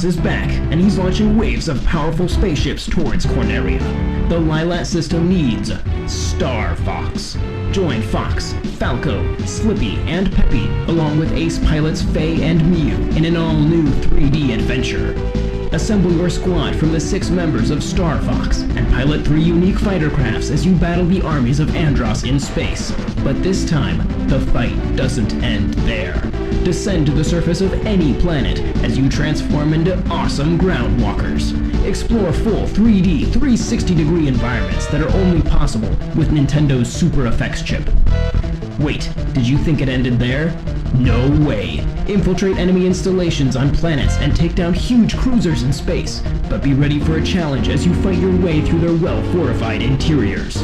Andros is back, and he's launching waves of powerful spaceships towards Corneria. The Lilat system needs Star Fox. Join Fox, Falco, Slippy, and Peppy, along with ace pilots Faye and Mew, in an all-new 3D adventure. Assemble your squad from the 6 members of Star Fox, and pilot 3 unique fighter crafts as you battle the armies of Andros in space. But this time, the fight doesn't end there. Descend to the surface of any planet as you transform into awesome ground walkers. Explore full 3D, 360-degree environments that are only possible with Nintendo's Super Effects chip. Wait, did you think it ended there? No way. Infiltrate enemy installations on planets and take down huge cruisers in space, but be ready for a challenge as you fight your way through their well-fortified interiors.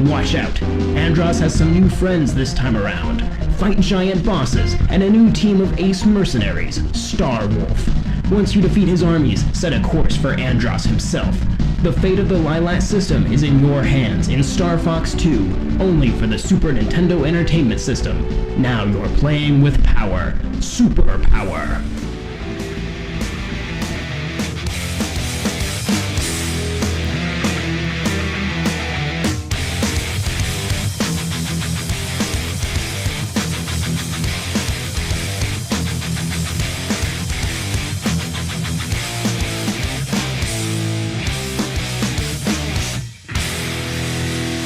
Watch out, Andros has some new friends this time around. Fight giant bosses and a new team of ace mercenaries, Star Wolf. Once you defeat his armies, set a course for Andros himself. The fate of the Lilat system is in your hands in Star Fox 2, only for the Super Nintendo Entertainment System. Now you're playing with power. Super power.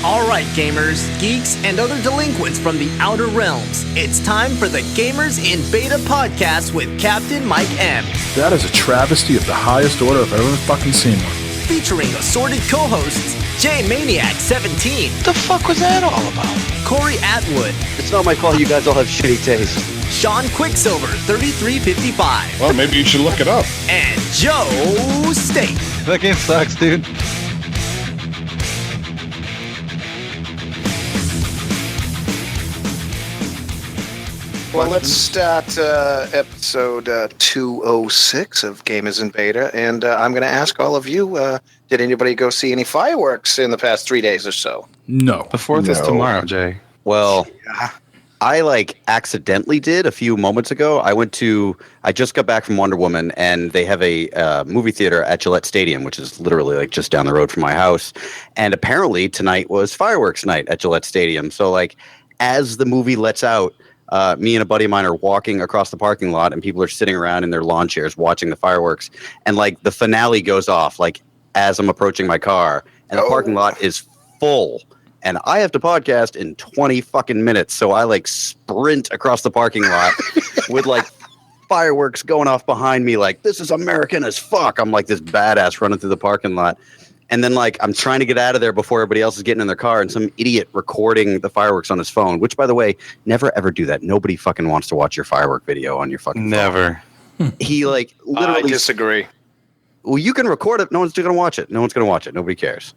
Alright gamers, geeks, and other delinquents from the outer realms, it's time for the Gamers in Beta podcast with Captain Mike M. That is a travesty of the highest order I've ever fucking seen one. Featuring assorted co-hosts, J Maniac 17. What the fuck was that all about? Corey Atwood. It's not my fault you guys all have shitty taste. Sean Quicksilver 3355. Well, maybe you should look it up. And Joe State. That game sucks, dude. Well, let's start episode 206 of Gamers in Beta, and I'm going to ask all of you, did anybody go see any fireworks in the past 3 days or so? No. The 4th is tomorrow, Jay. Well, I accidentally did a few moments ago. I just got back from Wonder Woman, and they have a movie theater at Gillette Stadium, which is literally just down the road from my house. And apparently tonight was fireworks night at Gillette Stadium. So as the movie lets out, me and a buddy of mine are walking across the parking lot, and people are sitting around in their lawn chairs watching the fireworks. And the finale goes off as I'm approaching my car, and the parking lot is full. And I have to podcast in 20 fucking minutes, so I sprint across the parking lot with fireworks going off behind me. This is American as fuck. I'm this badass running through the parking lot. And then I'm trying to get out of there before everybody else is getting in their car, and some idiot recording the fireworks on his phone, which, by the way, never ever do that. Nobody fucking wants to watch your firework video on your fucking phone. Never. He literally... I disagree. Well, you can record it. No one's going to watch it. Nobody cares.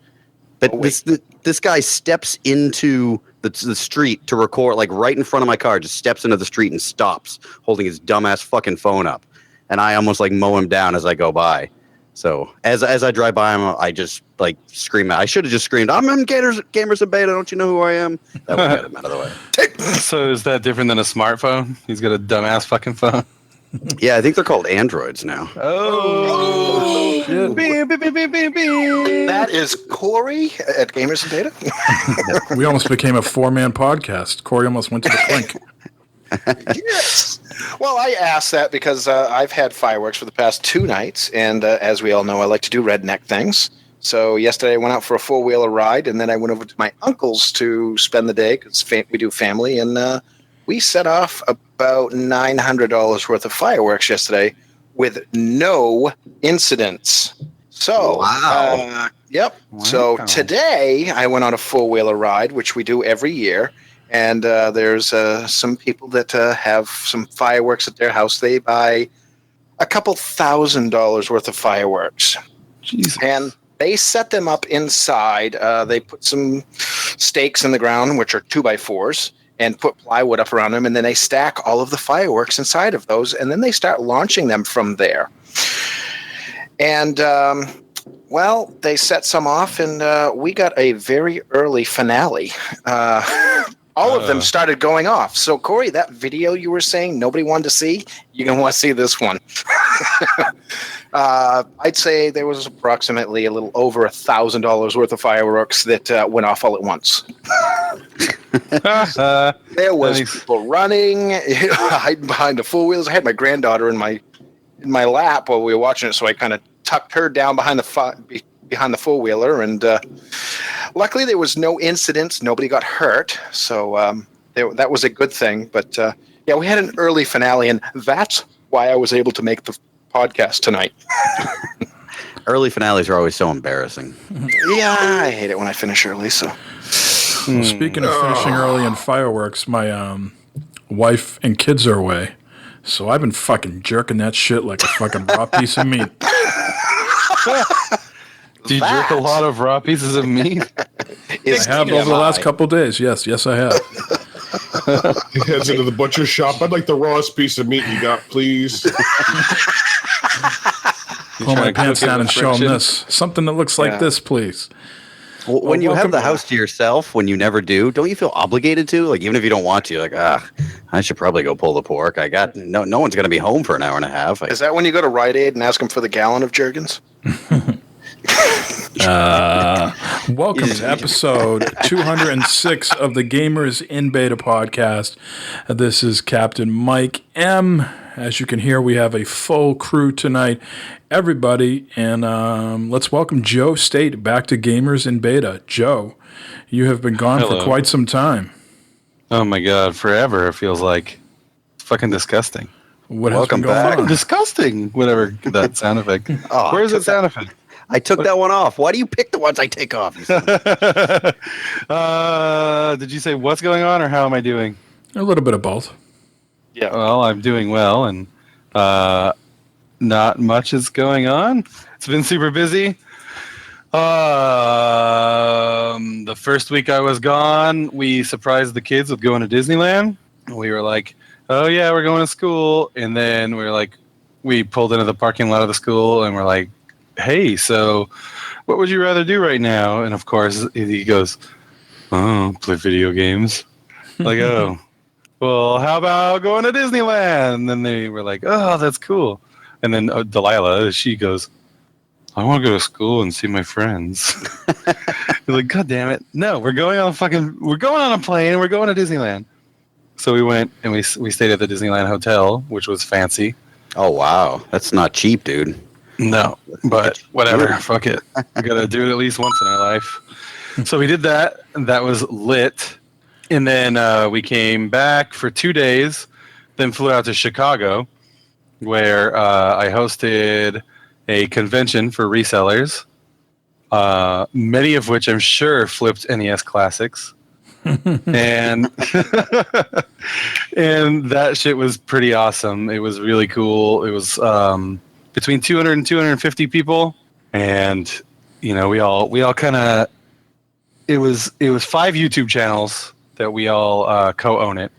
But this guy steps into the street to record, right in front of my car, just steps into the street and stops holding his dumbass fucking phone up. And I almost mow him down as I go by. So as I drive by him, I just scream out. I should have just screamed, "I'm in Gamers in Beta. Don't you know who I am?" That would get him out of the way. So is that different than a smartphone? He's got a dumbass fucking phone. Yeah, I think they're called Androids now. Oh. That is Corey at Gamers in Beta. We almost became a 4-man podcast. Corey almost went to the clink. Yes. Well, I asked that because I've had fireworks for the past 2 nights, and as we all know, I like to do redneck things. So yesterday I went out for a 4-wheeler ride, and then I went over to my uncle's to spend the day because we do family, and we set off about $900 worth of fireworks yesterday with no incidents. So, wow. Yep. Wow. So today I went on a 4-wheeler ride, which we do every year. And there's some people that have some fireworks at their house. They buy a couple $1,000s worth of fireworks. Jesus. And they set them up inside. They put some stakes in the ground, which are 2x4s, and put plywood up around them. And then they stack all of the fireworks inside of those. And then they start launching them from there. And, they set some off, and we got a very early finale. all of them started going off. So, Corey, that video you were saying nobody wanted to see, you're going to want to see this one. I'd say there was approximately a little over $1,000 worth of fireworks that went off all at once. There was people running, hiding behind the four wheels. I had my granddaughter in my lap while we were watching it, so I kind of tucked her down behind the four wheeler, and luckily there was no incidents. Nobody got hurt, so that was a good thing. But yeah, we had an early finale, and that's why I was able to make the podcast tonight. Early finales are always so embarrassing. Yeah, I hate it when I finish early. So, Speaking of finishing early and fireworks, my wife and kids are away, so I've been fucking jerking that shit like a fucking raw piece of meat. Do you jerk a lot of raw pieces of meat? I have over the last couple days. Yes, I have. He heads into the butcher shop. I'd like the rawest piece of meat you got, please. Pull my pants down and show them this. Something that looks like this, please. Well, when you have the house to yourself, when you never do, don't you feel obligated to? Like, even if you don't want to, like, I should probably go pull the pork. I got no one's going to be home for an hour and a half. Is that when you go to Rite Aid and ask them for the gallon of Jergens? Welcome to episode 206 of the Gamers in Beta podcast. This is Captain Mike M. As you can hear, we have a full crew tonight, everybody, and let's welcome Joe State back to Gamers in Beta. Joe, you have been gone for quite some time. Oh my god, forever it feels like. It's fucking disgusting. Welcome back. Disgusting, whatever that sound effect. Where's that sound effect? I took that one off. Why do you pick the ones I take off? Did you say what's going on or how am I doing? A little bit of both. Yeah. Well, I'm doing well, and not much is going on. It's been super busy. The first week I was gone, we surprised the kids with going to Disneyland. We were like, oh yeah, we're going to school. And then we pulled into the parking lot of the school and we're like, hey, so what would you rather do right now? And of course he goes, oh, play video games. Like, oh, well, how about going to Disneyland? And then they were like, oh, that's cool. And then Delilah, she goes, I want to go to school and see my friends. You're like, God damn it. No, we're going on a plane. We're going to Disneyland. So we went and we stayed at the Disneyland Hotel, which was fancy. Oh, wow. That's not cheap, dude. No, but whatever. Fuck it. We got to do it at least once in our life. So we did that. And that was lit. And then we came back for 2 days, then flew out to Chicago, where I hosted a convention for resellers, many of which I'm sure flipped NES classics. and and that shit was pretty awesome. It was really cool. It was between 200 and 250 people, and we all kind of it was 5 YouTube channels that we all co-own it,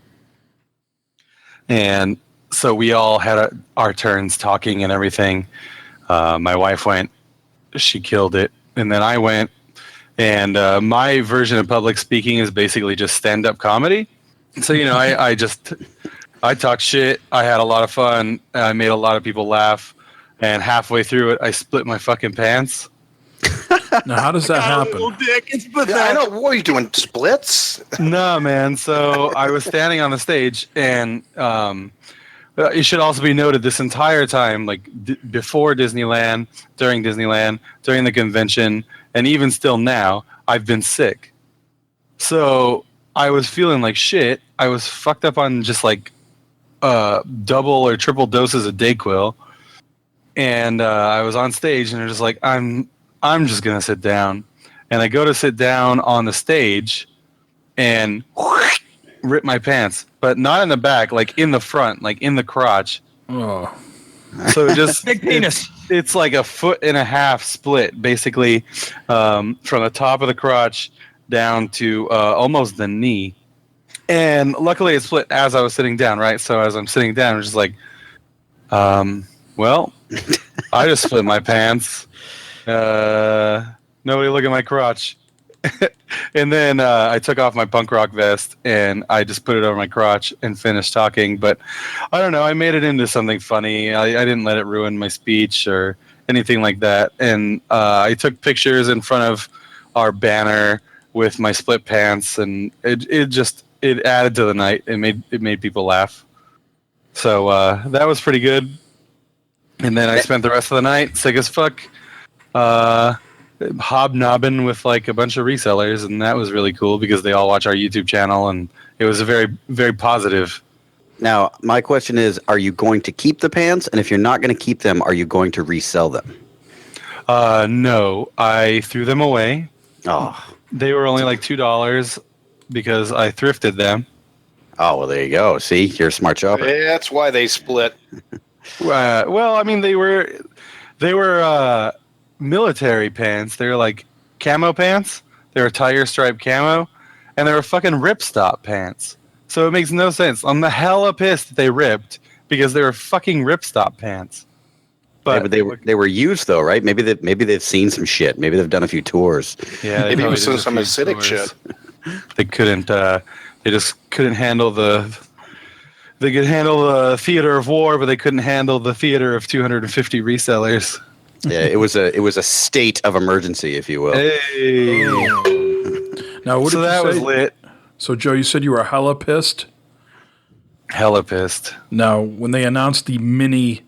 and so we all had our turns talking and everything. My wife went, she killed it, and then I went. And my version of public speaking is basically just stand-up comedy. So, I talked shit. I had a lot of fun. I made a lot of people laugh. And halfway through it, I split my fucking pants. Now, how does that happen? I know. What are you doing? Splits? No, man. So I was standing on the stage, and it should also be noted this entire time, before Disneyland, during the convention, and even still now, I've been sick. So I was feeling like shit. I was fucked up on just double or triple doses of Dayquil. And I was on stage and they're just like, I'm just going to sit down. And I go to sit down on the stage and rip my pants. But not in the back, in the front, in the crotch. Oh. So just big penis. It's like a 1.5 foot split, basically, from the top of the crotch down to almost the knee. And luckily, it split as I was sitting down, right? So as I'm sitting down, I'm just like, well, I just split my pants. Nobody look at my crotch. And then I took off my punk rock vest and I just put it over my crotch and finished talking. But I don't know. I made it into something funny. I didn't let it ruin my speech or anything like that. And I took pictures in front of our banner with my split pants, and it added to the night. It made people laugh. So that was pretty good. And then I spent the rest of the night sick as fuck, hobnobbing with like a bunch of resellers, and that was really cool because they all watch our YouTube channel, and it was a very, very positive. Now, my question is, are you going to keep the pants? And if you're not going to keep them, are you going to resell them? No, I threw them away. Oh. They were only like $2 because I thrifted them. Oh, well, there you go. See, you're a smart shopper. That's why they split. Well, I mean, they were military pants. They were like camo pants. They were tire stripe camo, and they were fucking ripstop pants. So it makes no sense. I'm the hella pissed that they ripped because they were fucking ripstop pants. But they were used though, right? Maybe they've seen some shit. Maybe they've done a few tours. Yeah, maybe it was some acidic shit. They couldn't. They just couldn't handle the. They could handle the theater of war, but they couldn't handle the theater of 250 resellers. Yeah, it was a state of emergency, if you will. Hey. Now, what So did you that say? was lit. So, Joe, you said you were hella pissed? Hella pissed. Now, when they announced the mini-SNES,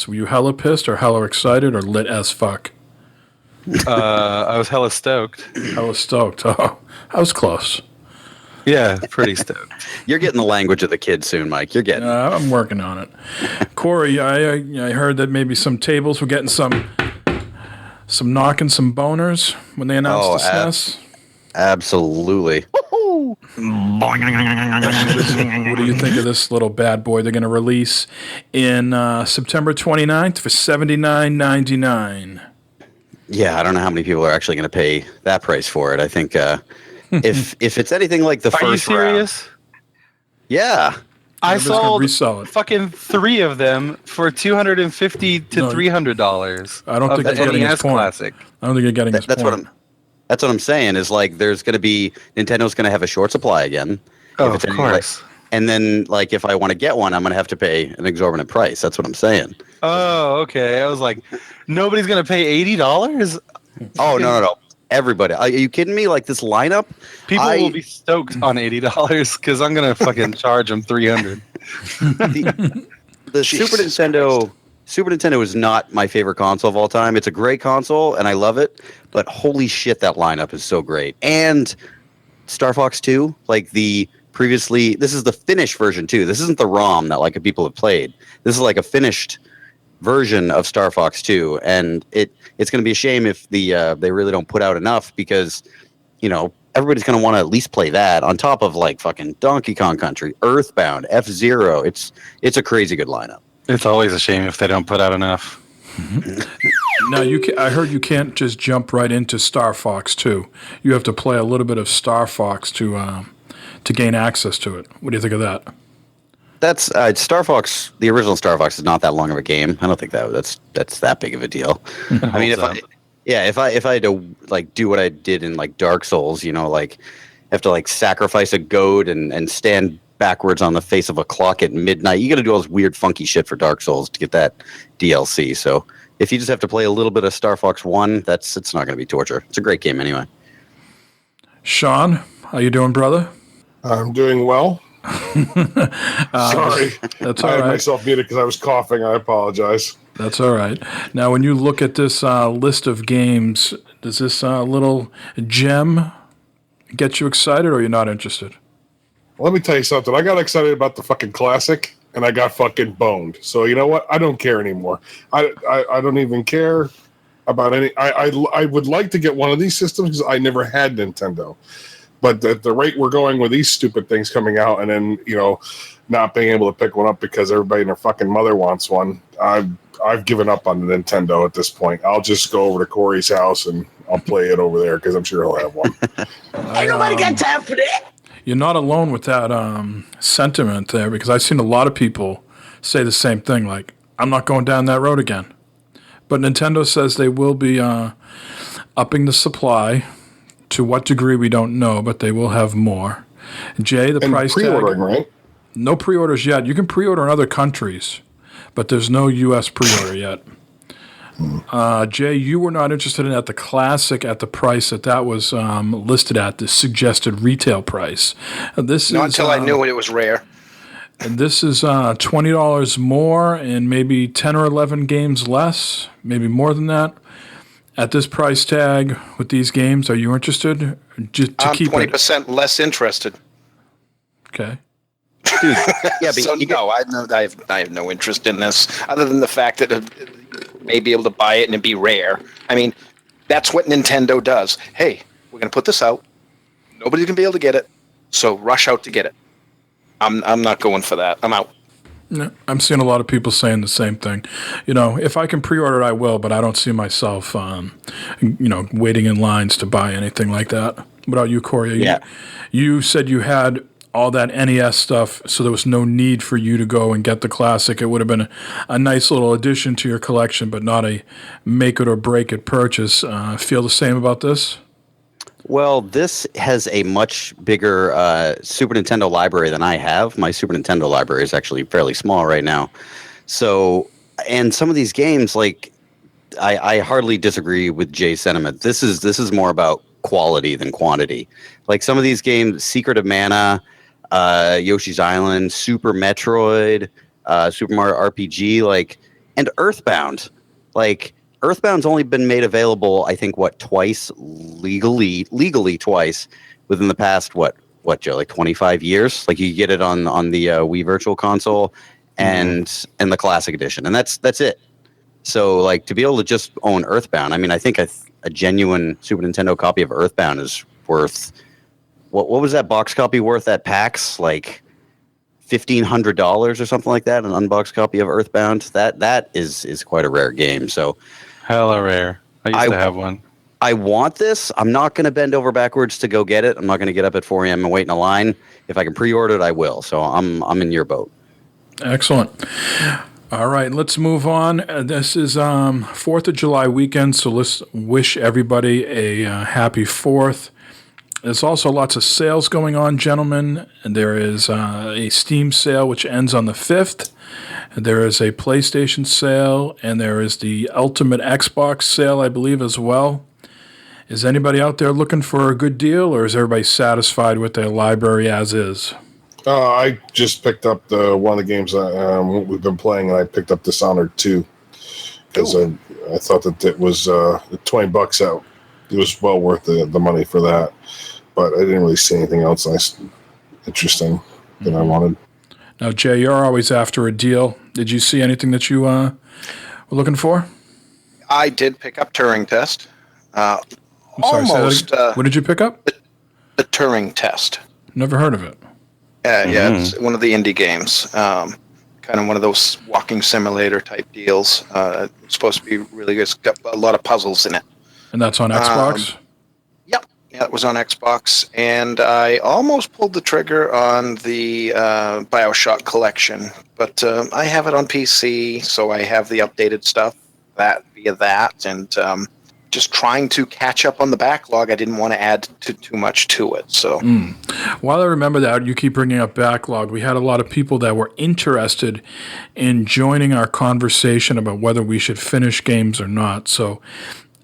were you hella pissed or hella excited or lit as fuck? I was hella stoked. Hella stoked. Oh, I was close. Yeah, pretty stoked. You're getting the language of the kids soon, Mike. You're getting it. I'm working on it. Corey, I heard that maybe some tables were getting some knocking, some boners when they announced the SNES. Absolutely. What do you think of this little bad boy they're going to release in September 29th for $79.99? Yeah, I don't know how many people are actually going to pay that price for it. I think if it's anything like the Are you first round. serious? Yeah. I Nobody's gonna sold resell it. fucking 3 of them for $250 to No, $300. I don't think the it's getting his NES point. Classic. I don't think you're getting his That's point. what I'm saying is like there's going to be Nintendo's going to have a short supply again. Oh, If it's of anything like- course. and then like if I want to get one, I'm going to have to pay an exorbitant price. That's what I'm saying. Oh, okay. I was like, nobody's gonna pay $80. Oh no. Everybody. Are you kidding me? Like this lineup? People will be stoked on $80 because I'm gonna fucking charge them $300. The Super Nintendo is not my favorite console of all time. It's a great console and I love it, but holy shit, that lineup is so great. And Star Fox 2, like this is the finished version too. This isn't the ROM that like people have played. This is like a finished version of Star Fox 2, and it's going to be a shame if they really don't put out enough because, everybody's going to want to at least play that on top of like fucking Donkey Kong Country, Earthbound, F-Zero. It's a crazy good lineup. It's always a shame if they don't put out enough. Now, I heard you can't just jump right into Star Fox 2. You have to play a little bit of Star Fox to gain access to it. What do you think of that? That's Star Fox. The original Star Fox is not that long of a game. I don't think that's that big of a deal. I mean, if I had to like do what I did in like Dark Souls, like have to like sacrifice a goat and stand backwards on the face of a clock at midnight. You got to do all this weird, funky shit for Dark Souls to get that DLC. So if you just have to play a little bit of Star Fox 1, it's not going to be torture. It's a great game anyway. Sean, how you doing, brother? I'm doing well. Sorry. That's I all had right. myself muted because I was coughing. I apologize. That's all right. Now, when you look at this list of games, does this little gem get you excited or you're not interested? Let me tell you something. I got excited about the fucking classic, and I got fucking boned. So you know what? I don't care anymore. I don't even care about any. I would like to get one of these systems because I never had Nintendo. But at the rate we're going with these stupid things coming out, and then not being able to pick one up because everybody and their fucking mother wants one, I've given up on the Nintendo at this point. I'll just go over to Corey's house and I'll play it over there because I'm sure he'll have one. Ain't nobody got time for that. You're not alone with that sentiment there because I've seen a lot of people say the same thing, like, I'm not going down that road again. But Nintendo says they will be upping the supply. To what degree, we don't know, but they will have more. Jay, the And price pre-ordering, tag. right? No pre-orders yet. You can pre-order in other countries, but there's no U.S. pre-order yet. Jay, you were not interested in the classic at the price that was listed at, the suggested retail price. This Not is until I knew it was rare. and this is $20 more and maybe 10 or 11 games less, maybe more than that. At this price tag with these games, are you interested? Just to I'm keep 20% less interested. Okay. Dude, yeah, but So no, I have no interest in this, other than the fact that it may be able to buy it and it'd be rare. I mean, that's what Nintendo does. Hey, we're going to put this out. Nobody's going to be able to get it, so rush out to get it. I'm not going for that. I'm out. No, I'm seeing a lot of people saying the same thing. If I can pre-order, I will, but I don't see myself, waiting in lines to buy anything like that. What about you, Corey? Yeah. You said you had all that NES stuff, so there was no need for you to go and get the classic. It would have been a nice little addition to your collection, but not a make it or break it purchase. Feel the same about this? Well, this has a much bigger Super Nintendo library than I have. My Super Nintendo library is actually fairly small right now. So, and some of these games, like, I hardly disagree with Jay's sentiment. This is more about quality than quantity. Like some of these games, Secret of Mana, Yoshi's Island, Super Metroid, Super Mario RPG, and Earthbound, Earthbound's only been made available, I think, twice legally twice within the past Joe, 25 years. You get it on the Wii Virtual Console and the Classic Edition, and that's it. So to be able to just own Earthbound, I mean, I think a genuine Super Nintendo copy of Earthbound is worth what was that box copy worth at PAX? $1,500 or something like that. An unboxed copy of Earthbound. That is quite a rare game. So. Hella rare. I used to have one. I want this. I'm not going to bend over backwards to go get it. I'm not going to get up at 4 a.m. and wait in a line. If I can pre-order it, I will. So I'm in your boat. Excellent. All right, let's move on. This is 4th of July weekend, so let's wish everybody a happy 4th. There's also lots of sales going on, gentlemen. There is a Steam sale, which ends on the 5th. There is a PlayStation sale, and there is the Ultimate Xbox sale, I believe, as well. Is anybody out there looking for a good deal, or is everybody satisfied with their library as is? I just picked up one of the games we've been playing, and I picked up Dishonored 2 because I thought that it was $20 out. It was well worth the money for that, but I didn't really see anything else interesting that I wanted. Now, Jay, you're always after a deal. Did you see anything that you were looking for? I did pick up Turing Test. I'm sorry, Almost. what did you pick up? The Turing Test. Never heard of it. Yeah, it's one of the indie games. Kind of one of those walking simulator type deals. It's supposed to be really good. It's got a lot of puzzles in it. And that's on Xbox? Yep. Yeah, it was on Xbox. And I almost pulled the trigger on the BioShock collection. But I have it on PC, so I have the updated stuff via that. And just trying to catch up on the backlog. I didn't want to add too much to it. So While I remember that, you keep bringing up backlog. We had a lot of people that were interested in joining our conversation about whether we should finish games or not. So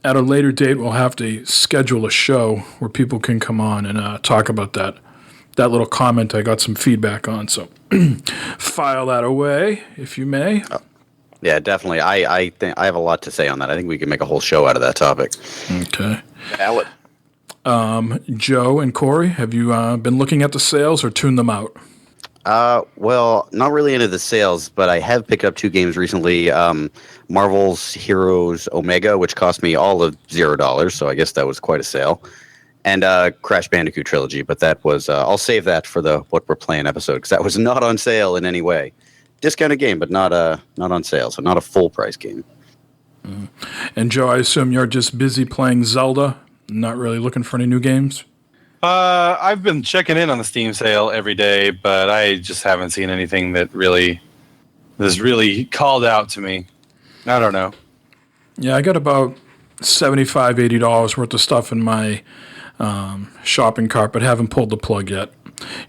at a later date, we'll have to schedule a show where people can come on and talk about that little comment I got some feedback on. So file that away, if you may. Yeah, definitely. I think I have a lot to say on that. I think we can make a whole show out of that topic. Okay. valid. Joe and Corey, have you been looking at the sales or tuned them out? Well, not really into the sales, but I have picked up 2 games recently. Marvel's Heroes Omega, which cost me all of $0, so I guess that was quite a sale. And Crash Bandicoot Trilogy, but that was I'll save that for the What We're Playing episode because that was not on sale in any way. Discounted game, but not on sale, so not a full price game. And Joe, I assume you're just busy playing Zelda, not really looking for any new games? I've been checking in on the Steam sale every day, but I just haven't seen anything that has really called out to me. I don't know. Yeah, I got about $75, $80 worth of stuff in my shopping cart, but haven't pulled the plug yet.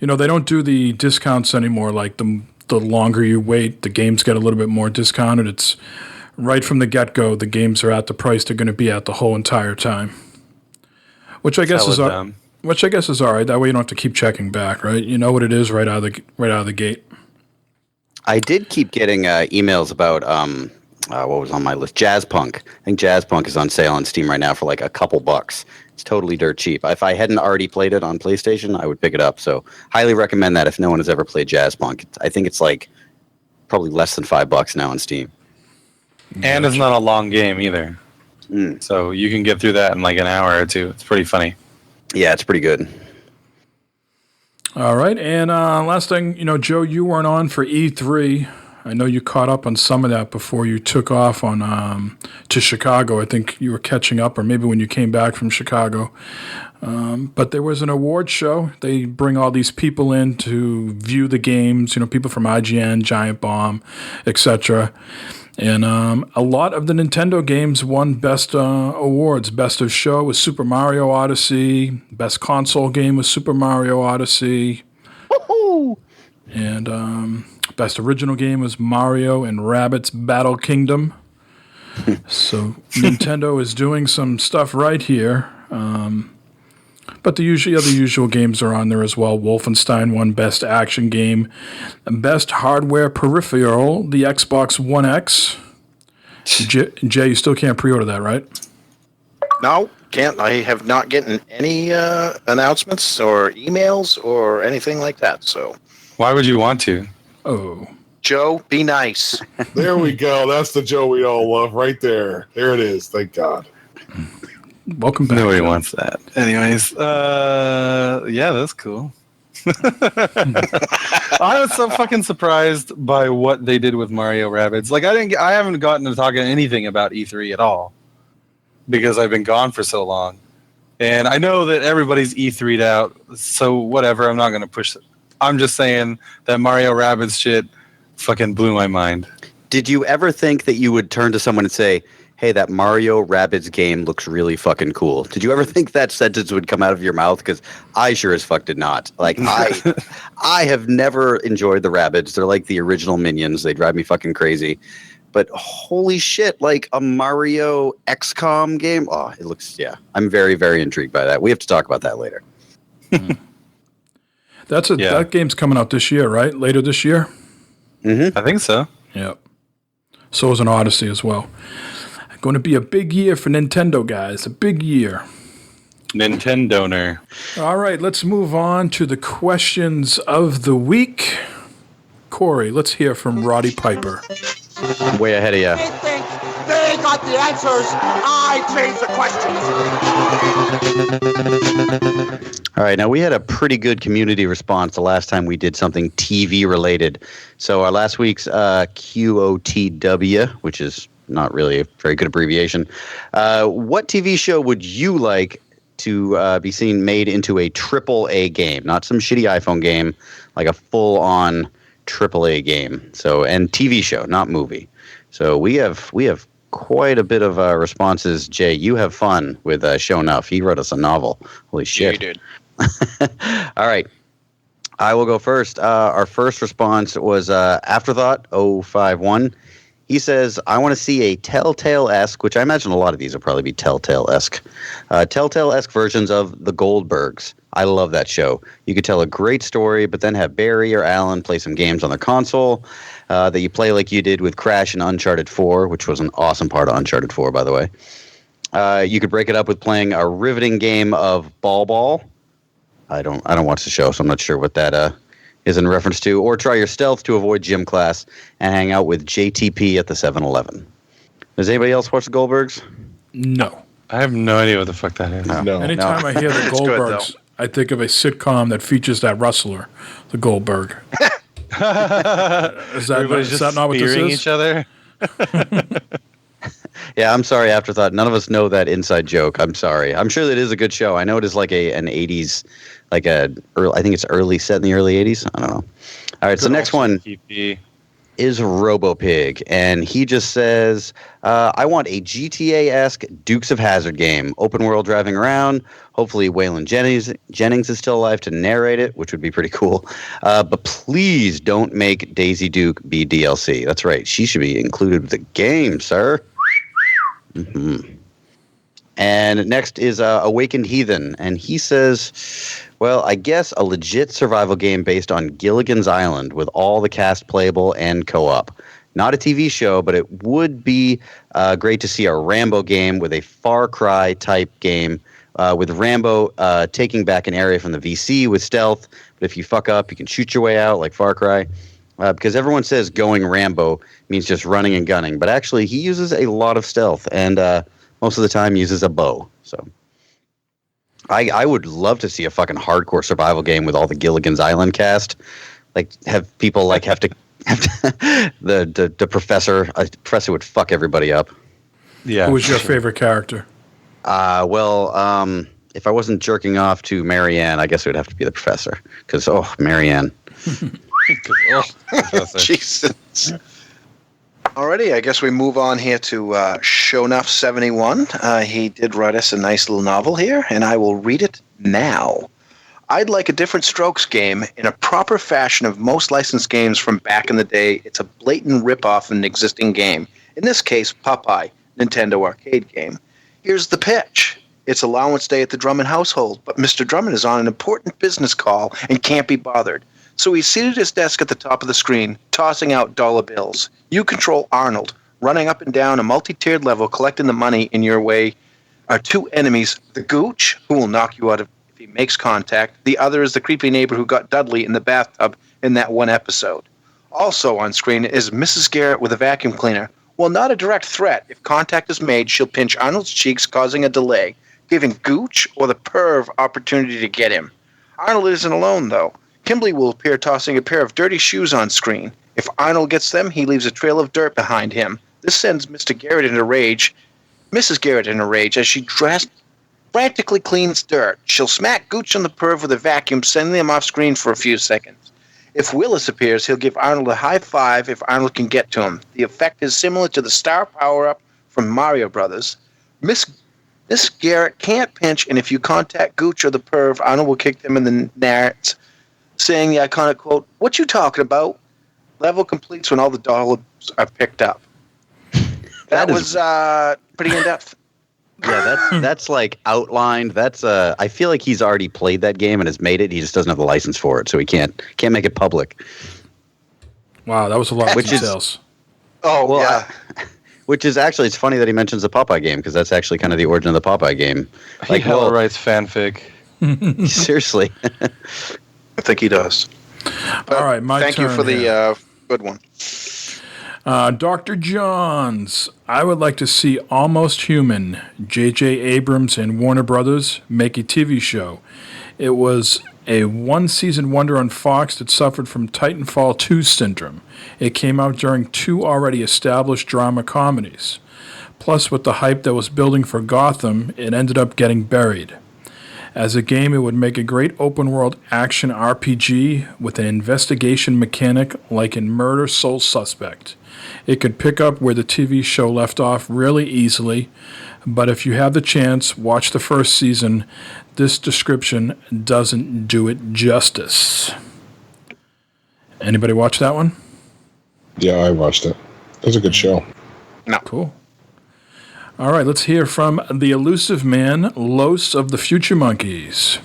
You know, they don't do the discounts anymore. Like the longer you wait, the games get a little bit more discounted. It's right from the get-go, the games are at the price they're going to be at the whole entire time. Which I guess is all right. That way you don't have to keep checking back, right? You know what it is right out of the gate. I did keep getting emails about what was on my list? Jazz Punk. I think Jazz Punk is on sale on Steam right now for like a couple bucks. It's totally dirt cheap. If I hadn't already played it on PlayStation, I would pick it up. So highly recommend that if no one has ever played Jazz Punk. I think it's like probably less than $5 now on Steam. And it's not a long game either. So you can get through that in like an hour or two. It's pretty funny. Yeah, it's pretty good. All right, and last thing, you know, Joe, you weren't on for E3. I know you caught up on some of that before you took off on to Chicago. I think you were catching up, or maybe when you came back from Chicago. But there was an award show. They bring all these people in to view the games, you know, people from IGN, Giant Bomb, etc. And a lot of the Nintendo games won best awards. Best of show was Super Mario Odyssey. Best console game was Super Mario Odyssey. Woohoo! And best original game was Mario and Rabbids Battle Kingdom. So Nintendo is doing some stuff right here. But the other usual games are on there as well. Wolfenstein won Best Action Game. Best Hardware Peripheral, the Xbox One X. Jay, you still can't pre-order that, right? No, can't. I have not gotten any announcements or emails or anything like that. So, Why would you want to? Oh. Joe, be nice. There we go. That's the Joe we all love right there. There it is. Thank God. Welcome back. Nobody wants that. Anyways, yeah, that's cool. I was so fucking surprised by what they did with Mario Rabbids. Like, I haven't gotten to talk anything about E3 at all because I've been gone for so long, and I know that everybody's E3'd out. So whatever, I'm not gonna push it. I'm just saying that Mario Rabbids shit fucking blew my mind. Did you ever think that you would turn to someone and say, hey, that Mario Rabbids game looks really fucking cool? Did you ever think that sentence would come out of your mouth? Because I sure as fuck did not. Like, I have never enjoyed the Rabbids. They're like the original Minions. They drive me fucking crazy. But holy shit, like a Mario XCOM game? Oh, it looks, yeah. I'm very, very intrigued by that. We have to talk about that later. That game's coming out this year, right? Later this year? Mm-hmm. I think so. Yep. So is an Odyssey as well. Going to be a big year for Nintendo, guys. A big year. Nintendoner. All right, let's move on to the questions of the week. Corey, let's hear from Roddy Piper. I'm way ahead of you. They think they got the answers. I change the questions. All right, now we had a pretty good community response the last time we did something TV related. So our last week's QOTW, which is not really a very good abbreviation. What TV show would you like to be seen made into a AAA game? Not some shitty iPhone game, like a full-on AAA game. So, and TV show, not movie. So we have quite a bit of responses. Jay, you have fun with Show Enough. He wrote us a novel. Holy shit. Yeah, you did. All right. I will go first. Our first response was Afterthought 051. He says, I want to see a Telltale-esque, which I imagine a lot of these will probably be Telltale-esque, Telltale-esque versions of The Goldbergs. I love that show. You could tell a great story, but then have Barry or Alan play some games on their console that you play like you did with Crash and Uncharted 4, which was an awesome part of Uncharted 4, by the way. You could break it up with playing a riveting game of Ball. I don't watch the show, so I'm not sure what that is in reference to. Or try your stealth to avoid gym class and hang out with JTP at the 7-Eleven. Does anybody else watch the Goldbergs? No. I have no idea what the fuck that is. No. Anytime I hear the It's good, Goldbergs, I think of a sitcom that features that wrestler, the Goldberg. Is that not what this spearing is? each other? Yeah, I'm sorry, Afterthought. None of us know that inside joke. I'm sorry. I'm sure that is a good show. I know it is like an 80s, I think it's set in the early 80s. I don't know. All right, so next one. TP. is RoboPig, and he just says, I want a GTA-esque Dukes of Hazzard game. Open world driving around. Hopefully Waylon Jennings is still alive to narrate it, which would be pretty cool. But please don't make Daisy Duke be DLC. That's right. She should be included with the game, sir. Mm-hmm. And next is Awakened Heathen, and he says, well, I guess a legit survival game based on Gilligan's Island with all the cast playable and co-op. Not a TV show, but it would be great to see a Rambo game with a Far Cry type game with Rambo taking back an area from the VC with stealth. But if you fuck up, you can shoot your way out like Far Cry. Because everyone says going Rambo means just running and gunning, but actually he uses a lot of stealth and most of the time uses a bow. So I would love to see a fucking hardcore survival game with all the Gilligan's Island cast. Like have people like have to the professor would fuck everybody up. Yeah. Who was your favorite character? If I wasn't jerking off to Marianne, I guess it would have to be the professor. Because Marianne. Jesus. Alrighty, I guess we move on here to Shonuff71. He did write us a nice little novel here, and I will read it now. I'd like a different strokes game in a proper fashion of most licensed games from back in the day. It's a blatant ripoff of an existing game. In this case, Popeye, Nintendo arcade game. Here's the pitch. It's allowance day at the Drummond household, but Mr. Drummond is on an important business call and can't be bothered. So he's seated at his desk at the top of the screen, tossing out dollar bills. You control Arnold, running up and down a multi-tiered level, collecting the money in your way. Are two enemies, the Gooch, who will knock you out if he makes contact. The other is the creepy neighbor who got Dudley in the bathtub in that one episode. Also on screen is Mrs. Garrett with a vacuum cleaner. While not a direct threat, if contact is made, she'll pinch Arnold's cheeks, causing a delay, giving Gooch or the perv opportunity to get him. Arnold isn't alone, though. Kimberly will appear tossing a pair of dirty shoes on screen. If Arnold gets them, he leaves a trail of dirt behind him. This sends Mrs. Garrett in a rage as she frantically cleans dirt. She'll smack Gooch on the perv with a vacuum, sending them off screen for a few seconds. If Willis appears, he'll give Arnold a high five if Arnold can get to him. The effect is similar to the star power-up from Mario Brothers. Miss Garrett can't pinch, and if you contact Gooch or the perv, Arnold will kick them in the nards, saying the iconic quote, "What you talking about?" Level completes when all the dollars are picked up. That was pretty in-depth. Yeah, that's like outlined. That's I feel like he's already played that game and has made it. He just doesn't have the license for it, so he can't make it public. Wow, that was a lot of details. Which is actually, it's funny that he mentions the Popeye game, because that's actually kind of the origin of the Popeye game. Like, he writes fanfic. Seriously. I think he does. All right, my turn. Thank you for the good one. Dr. Johns, I would like to see Almost Human, J.J. Abrams and Warner Brothers make a TV show. It was a one-season wonder on Fox that suffered from Titanfall 2 syndrome. It came out during two already established drama comedies. Plus, with the hype that was building for Gotham, it ended up getting buried. As a game, it would make a great open-world action RPG with an investigation mechanic like in Murder Soul Suspect. It could pick up where the TV show left off really easily, but if you have the chance, watch the first season. This description doesn't do it justice. Anybody watch that one? Yeah, I watched it. It was a good show. No. Cool. All right, let's hear from the elusive man, Los of the Future Monkeys.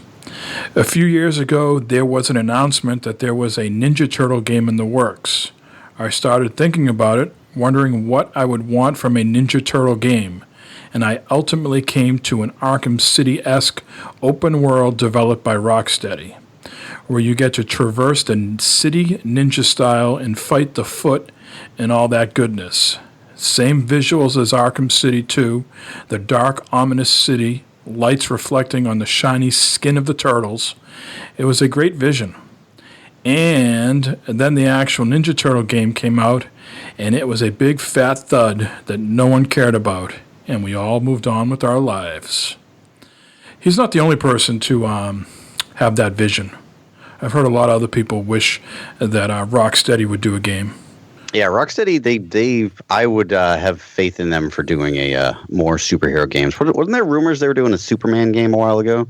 A few years ago, there was an announcement that there was a Ninja Turtle game in the works. I started thinking about it, wondering what I would want from a Ninja Turtle game, and I ultimately came to an Arkham City-esque open world developed by Rocksteady, where you get to traverse the city ninja style and fight the foot and all that goodness. Same visuals as Arkham City 2, the dark, ominous city, lights reflecting on the shiny skin of the turtles. It was a great vision. And then the actual Ninja Turtle game came out, and it was a big fat thud that no one cared about, and we all moved on with our lives. He's not the only person to have that vision. I've heard a lot of other people wish that Rocksteady would do a game. Yeah, Rocksteady, I would have faith in them for doing a more superhero games. Wasn't there rumors they were doing a Superman game a while ago?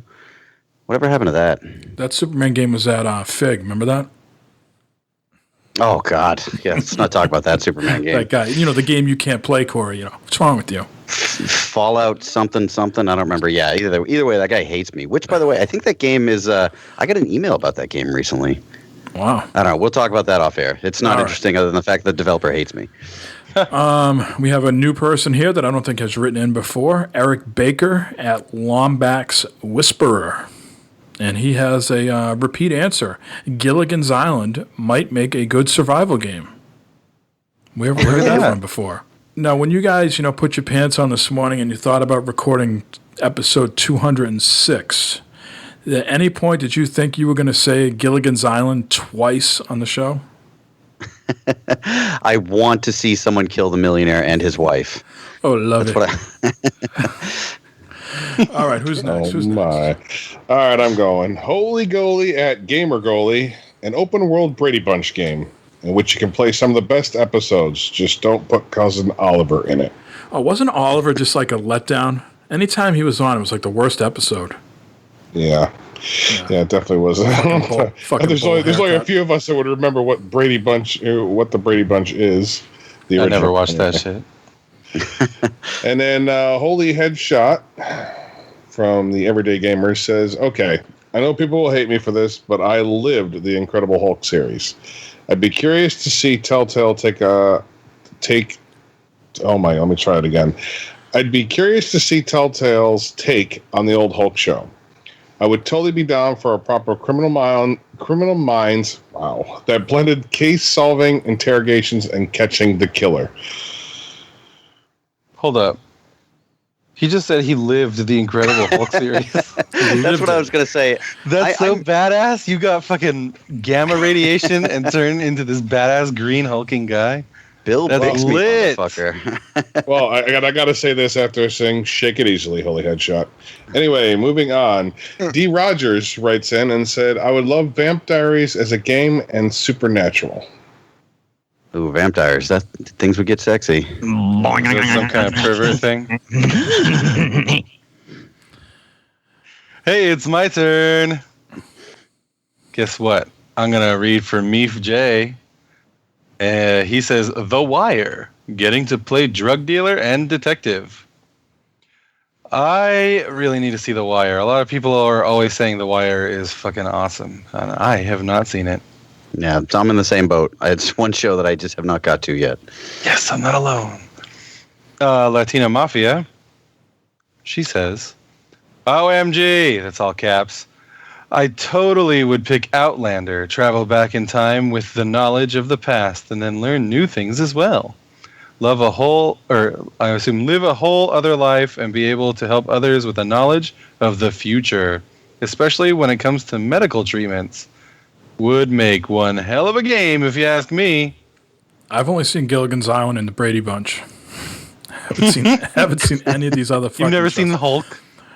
Whatever happened to that? That Superman game was at Fig. Remember that? Oh, God. Yeah, let's not talk about that Superman game. That guy. The game you can't play, Corey. What's wrong with you? Fallout something. I don't remember. Yeah, either way, that guy hates me. Which, by the way, I think that game is... I got an email about that game recently. Wow. I don't know. We'll talk about that off air. It's not All interesting other than the fact that the developer hates me. We have a new person here that I don't think has written in before. Eric Baker at Lombax Whisperer. And he has a repeat answer. Gilligan's Island might make a good survival game. We haven't heard that one before. Now, when you guys, put your pants on this morning and you thought about recording episode 206, at any point did you think you were going to say Gilligan's Island twice on the show? I want to see someone kill the millionaire and his wife. Oh, love That's it. All right, who's next? Who's next? All right, I'm going. Holy Goalie at Gamer Goalie, an open world Brady Bunch game in which you can play some of the best episodes. Just don't put Cousin Oliver in it. Oh, wasn't Oliver just like a letdown? Anytime he was on, it was like the worst episode. Yeah, it definitely was. There's only a few of us that would remember what the Brady Bunch is. I never watched that shit. And then Holy Headshot from the Everyday Gamer says, "Okay, I know people will hate me for this, but I lived the Incredible Hulk series. I'd be curious to see Telltale take. Oh my, let me try it again. I'd be curious to see Telltale's take on the old Hulk show. I would totally be down for a proper Criminal Minds. Wow, that blended case solving, interrogations, and catching the killer." Hold up. He just said he lived the Incredible Hulk series. That's what I was going to say. That's badass. You got fucking gamma radiation and turned into this badass green hulking guy. Bill That's lit. Motherfucker. Well, I got to say this after saying "Shake It Easily," Holy Headshot. Anyway, moving on. D. Rogers writes in and said, "I would love Vamp Diaries as a game and Supernatural." Ooh, Vamp Diaries. That things would get sexy. Some kind of pervert thing. Hey, it's my turn. Guess what? I'm going to read for Meef J. He says, The Wire. Getting to play drug dealer and detective. I really need to see The Wire. A lot of people are always saying The Wire is fucking awesome. And I have not seen it. Yeah, I'm in the same boat. It's one show that I just have not got to yet. Yes, I'm not alone. Latina Mafia. She says, OMG, that's all caps. I totally would pick Outlander, travel back in time with the knowledge of the past, and then learn new things as well. Live a whole other life and be able to help others with the knowledge of the future, especially when it comes to medical treatments. Would make one hell of a game, if you ask me. I've only seen Gilligan's Island and the Brady Bunch. haven't seen any of these other fucking You've never stuff. seen the Hulk?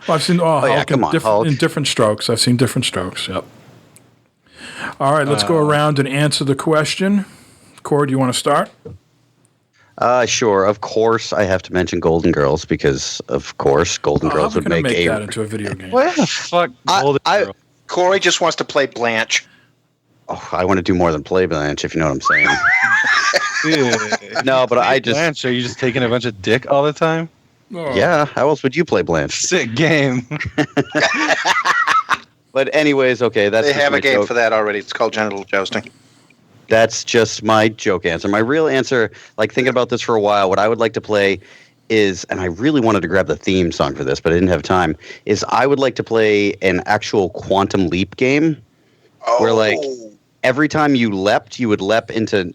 Well, I've seen Hulk, yeah, come on, Hulk. In different strokes. I've seen different strokes, yep. All right, let's go around and answer the question. Corey, do you want to start? Sure. Of course, I have to mention Golden Girls because, of course, Golden Girls would make that into a video game. What the fuck? Corey just wants to play Blanche. Oh, I want to do more than play Blanche, if you know what I'm saying. No, but I just... Blanche, are you just taking a bunch of dick all the time? Oh. Yeah, how else would you play Blanche? Sick game. But anyways, okay, that's... They have a game joke. for that already. It's called genital jousting. That's just my joke answer. My real answer, like thinking about this for a while, what I would like to play is, and I really wanted to grab the theme song for this, but I didn't have time, is I would like to play an actual Quantum Leap game where, like, every time you leapt, you would leap into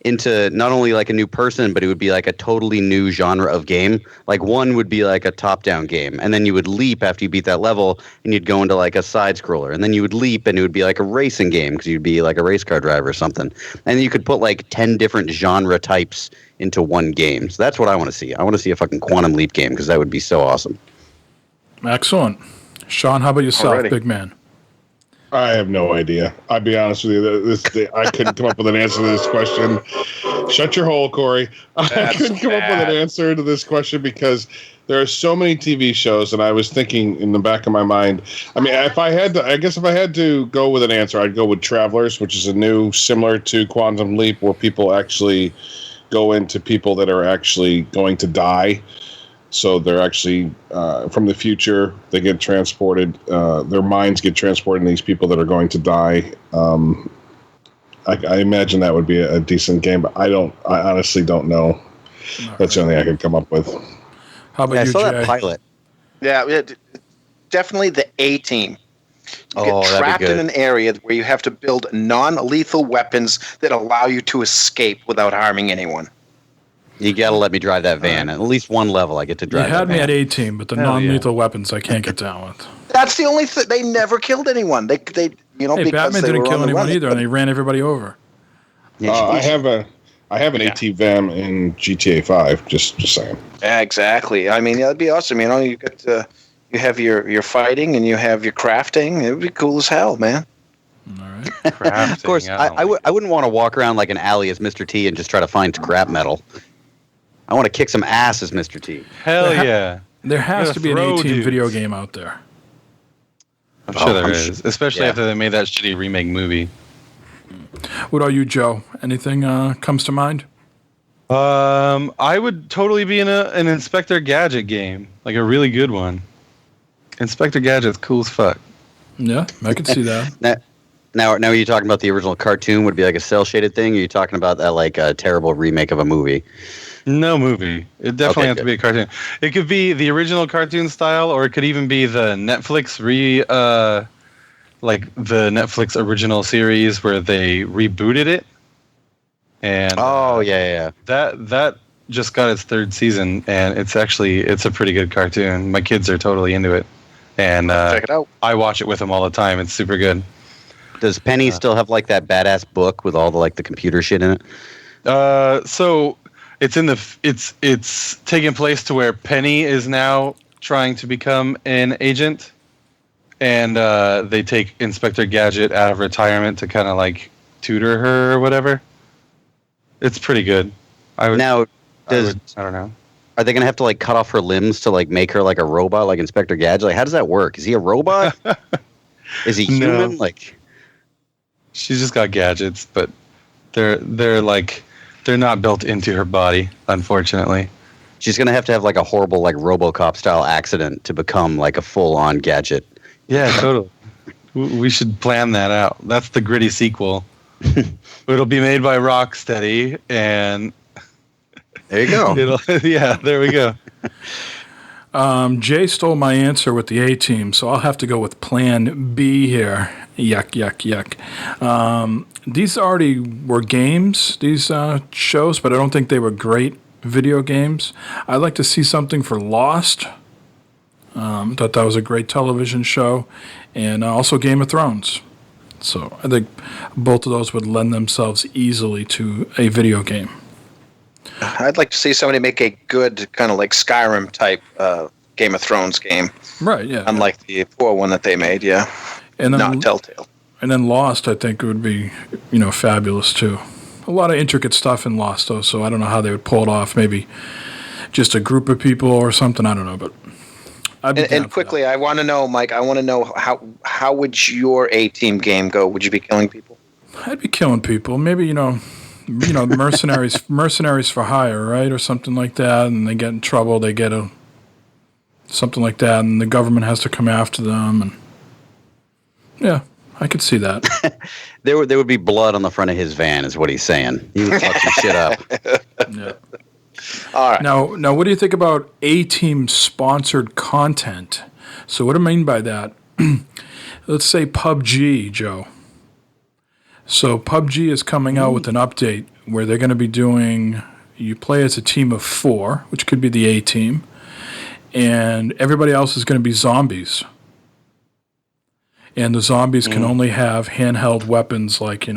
into not only like a new person, but it would be like a totally new genre of game. Like one would be like a top-down game, and then you would leap after you beat that level, and you'd go into like a side-scroller, and then you would leap, and it would be like a racing game because you'd be like a race car driver or something. And you could put like 10 different genre types into one game. So that's what I want to see. I want to see a fucking Quantum Leap game because that would be so awesome. Excellent. Sean, how about yourself, Alrighty. big man? I have no idea. I'll be honest with you. I couldn't come up with an answer to this question. Shut your hole, Corey. I couldn't come up with an answer to this question because there are so many TV shows, and I was thinking in the back of my mind. I mean, if I had to go with an answer, I'd go with Travelers, which is a new, similar to Quantum Leap, where people actually go into people that are actually going to die. So they're actually from the future. They get transported. Their minds get transported in these people that are going to die. I imagine that would be a decent game, but I honestly don't know. That's the only thing I could come up with. How about I you, saw Jay? that pilot. Yeah, definitely the A-Team. You get trapped in an area where you have to build non-lethal weapons that allow you to escape without harming anyone. You got to let me drive that van. At least one level I get to drive You had that me van. at A-Team, but the non-lethal weapons I can't get down with. That's the only thing. They never killed anyone. They Hey, because Batman they didn't were kill on the anyone run. either, and they ran everybody over. I have an AT van in GTA 5. Just saying. Yeah, exactly. I mean, that'd be awesome. You know, you have your fighting and you have your crafting. It would be cool as hell, man. All right. Crafting, Of course, I wouldn't want to walk around like an alley as Mr. T and just try to find scrap metal. I want to kick some ass as Mr. T. Hell yeah. There has You to be an gotta throw A-Team dudes. video game out there. I'm sure there I'm is, especially yeah. after they made that shitty remake movie. What about you, Joe? Anything comes to mind? I would totally be in an Inspector Gadget game, like a really good one. Inspector Gadget's cool as fuck. Yeah, I could see that. Now, are you talking about the original cartoon? Would it be like a cell shaded thing? Or are you talking about that like a terrible remake of a movie? No movie. It definitely Okay, has to be a cartoon. It could be the original cartoon style, or it could even be the Netflix like the Netflix original series where they rebooted it. And yeah. that just got its third season, and it's a pretty good cartoon. My kids are totally into it, and Check it out. I watch it with them all the time. It's super good. Does Penny still have like that badass book with all the computer shit in it? So it's it's taking place to where Penny is now trying to become an agent, and they take Inspector Gadget out of retirement to kind of like tutor her or whatever. It's pretty good. I don't know. Are they gonna have to like cut off her limbs to like make her like a robot, like Inspector Gadget? Like, how does that work? Is he a robot? Is he No. human? Like, She's just got gadgets, but they're not built into her body, unfortunately. she's gonna have like a horrible like RoboCop style accident to become like a full on gadget. Yeah, totally. We should plan that out. That's the gritty sequel. It'll be made by Rocksteady, and There you go. yeah, there we go. Jay stole my answer with the A-Team, so I'll have to go with Plan B here. Yuck, yuck, yuck. These already were games, these shows, but I don't think they were great video games. I'd like to see something for Lost. Thought that was a great television show. And also Game of Thrones. So I think both of those would lend themselves easily to a video game. I'd like to see somebody make a good kind of like Skyrim type Game of Thrones game. Right, yeah. Unlike the poor one that they made, yeah. And then, Not Telltale. And then Lost, I think, would be, fabulous too. A lot of intricate stuff in Lost, though, so I don't know how they would pull it off. Maybe just a group of people or something. I don't know, but I'd be down And for quickly, that. I want to know, Mike. I want to know how would your A-Team game go? Would you be killing people? I'd be killing people. Maybe mercenaries for hire, right, or something like that. And they get in trouble. They get something like that, and the government has to come after them. And yeah, I could see that. There would be blood on the front of his van, is what he's saying. He would fuck some shit up. Yeah. All right. Now, what do you think about A-Team sponsored content? So what do I mean by that? Let's say PUBG, Joe. So PUBG is coming out with an update where they're going to be doing, you play as a team of 4, which could be the A-Team, and everybody else is going to be zombies. And the zombies can only have handheld weapons like,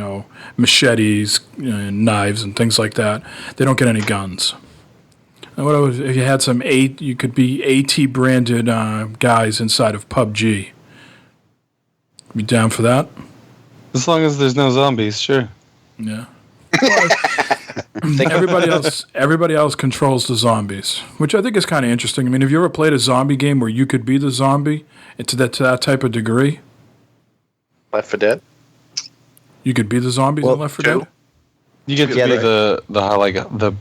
machetes, knives, and things like that. They don't get any guns. And if you had you could be AT branded guys inside of PUBG. You down for that? As long as there's no zombies, sure. Yeah. Everybody else controls the zombies, which I think is kind of interesting. I mean, have you ever played a zombie game where you could be the zombie to that type of degree? Left 4 Dead? You could be the zombies in Left 4 Dead? You get to be the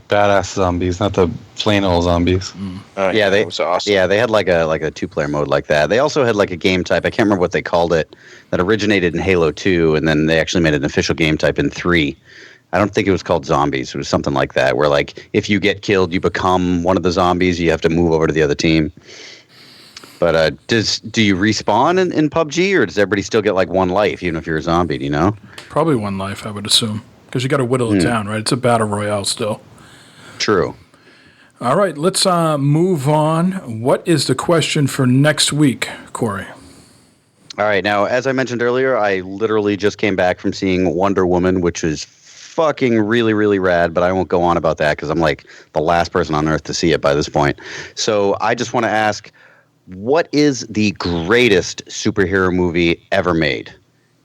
badass zombies, not the plain old zombies. That was awesome. Yeah, they had like a 2-player mode like that. They also had like a game type. I can't remember what they called it. That originated in Halo 2, and then they actually made an official game type in 3. I don't think it was called Zombies. It was something like that, where like if you get killed, you become one of the zombies. You have to move over to the other team. But do you respawn in PUBG, or does everybody still get like one life, even if you're a zombie? Do you know? Probably one life, I would assume, because you got to whittle it down, right? It's a battle royale still. True. All right, let's move on. What is the question for next week, Corey? All right. Now, as I mentioned earlier, I literally just came back from seeing Wonder Woman, which is fucking really, really rad, but I won't go on about that because I'm like the last person on earth to see it by this point. So I just want to ask, what is the greatest superhero movie ever made?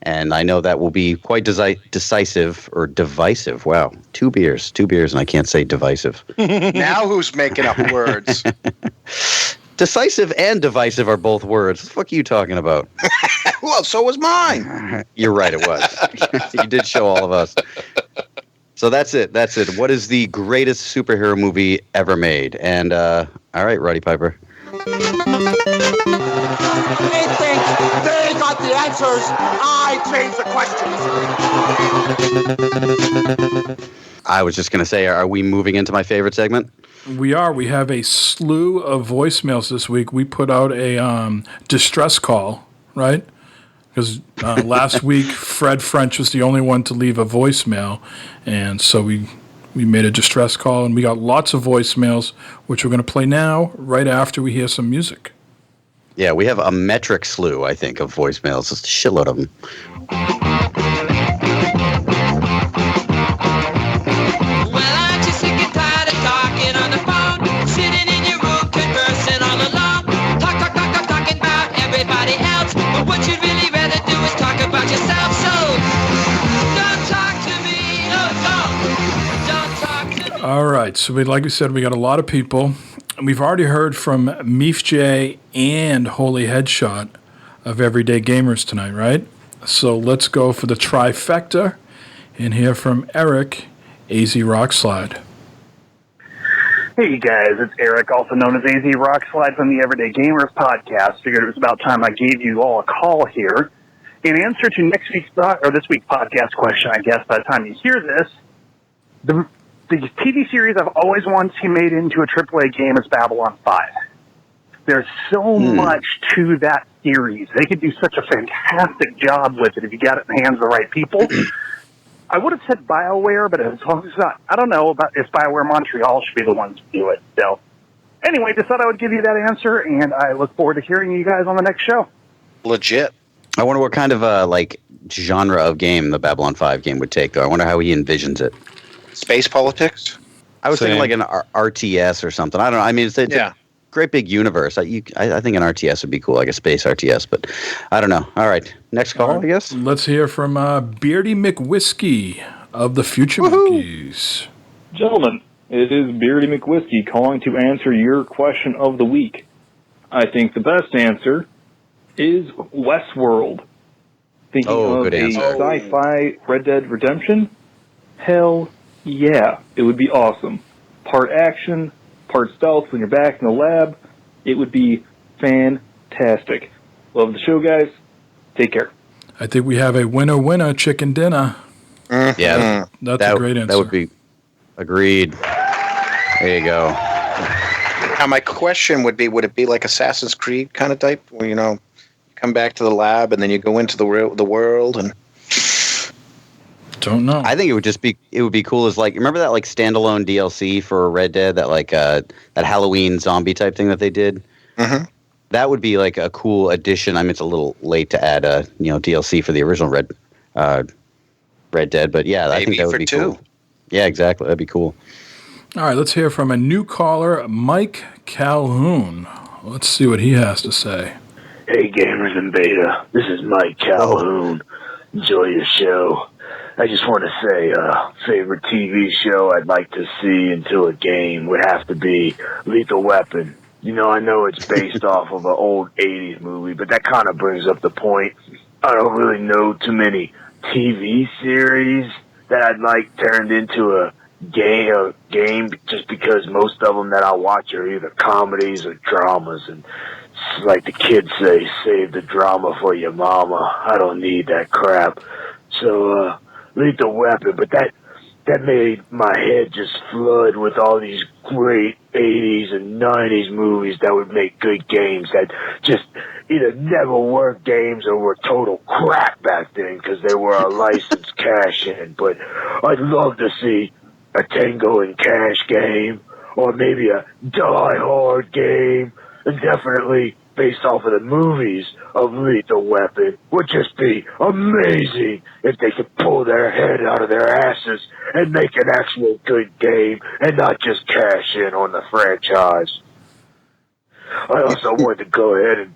And I know that will be quite decisive or divisive. Wow. Two beers, and I can't say divisive. Now who's making up words? Decisive and divisive are both words. What the fuck are you talking about? Well, so was mine. You're right, it was. You did show all of us. So that's it. What is the greatest superhero movie ever made? And, all right, Roddy Piper. They think they got the answers. I change the questions. I was just going to say, are we moving into my favorite segment? We are. We have a slew of voicemails this week. We put out a distress call, right? Because last week, Fred French was the only one to leave a voicemail. And so we made a distress call, and we got lots of voicemails, which we're going to play now, right after we hear some music. Yeah, we have a metric slew, I think, of voicemails. Just a shitload of them. What you'd really rather do is talk about yourself, so don't talk to me, don't talk to me. All right, so like we said, we got a lot of people. We've already heard from Meef J and Holy Headshot of Everyday Gamers tonight, right? So let's go for the trifecta and hear from Eric, AZ Rockslide. Hey guys, it's Eric, also known as AZ Rockslide from the Everyday Gamers podcast. Figured it was about time I gave you all a call here. In answer to this week's podcast question, I guess by the time you hear this, the TV series I've always wanted to see made into a AAA game is Babylon 5. There's so much to that series. They could do such a fantastic job with it if you got it in the hands of the right people. I would have said BioWare, but as long as I don't know about if BioWare Montreal should be the ones to do it. So, anyway, just thought I would give you that answer, and I look forward to hearing you guys on the next show. Legit. I wonder what kind of like genre of game the Babylon 5 game would take, though. I wonder how he envisions it. Space politics? I was thinking like an RTS or something. I don't know. I mean, it's a great big universe. I think an RTS would be cool, like a space RTS, but I don't know. All right. Next call, I guess. Let's hear from Beardy McWhiskey of the Future Monkeys. Gentlemen, it is Beardy McWhiskey calling to answer your question of the week. I think the best answer is Westworld. Thinking of good answer. A sci-fi Red Dead Redemption? Hell yeah, it would be awesome. Part action, part stealth when you're back in the lab. It would be fantastic. Love the show, guys. Take care. I think we have a winner chicken dinner. Yeah, that's a great answer. That would be agreed. There you go. Now, my question would it be like Assassin's Creed kind of type, where you come back to the lab and then you go into the world and. Don't know. I think it would be cool as like, remember that like standalone DLC for Red Dead, that like that Halloween zombie type thing that they did? Mm-hmm. That would be like a cool addition. I mean, it's a little late to add DLC for the original Red Dead, but yeah, I think that would be cool. Yeah, exactly. That'd be cool. All right, let's hear from a new caller, Mike Calhoun. Let's see what he has to say. Hey, gamers in beta. This is Mike Calhoun. Enjoy your show. I just want to say, favorite TV show I'd like to see into a game would have to be Lethal Weapon. You know, I know it's based off of an old 80s movie, but that kind of brings up the point. I don't really know too many TV series that I'd like turned into a game just because most of them that I watch are either comedies or dramas, and like the kids say, save the drama for your mama. I don't need that crap. So, Lethal Weapon, but that made my head just flood with all these great 80s and 90s movies that would make good games that just either never were games or were total crap back then because they were a licensed cash-in. But I'd love to see a Tango and Cash game, or maybe a Die Hard game, and definitely based off of the movies of Lethal Weapon would just be amazing if they could pull their head out of their asses and make an actual good game and not just cash in on the franchise. I also wanted to go ahead and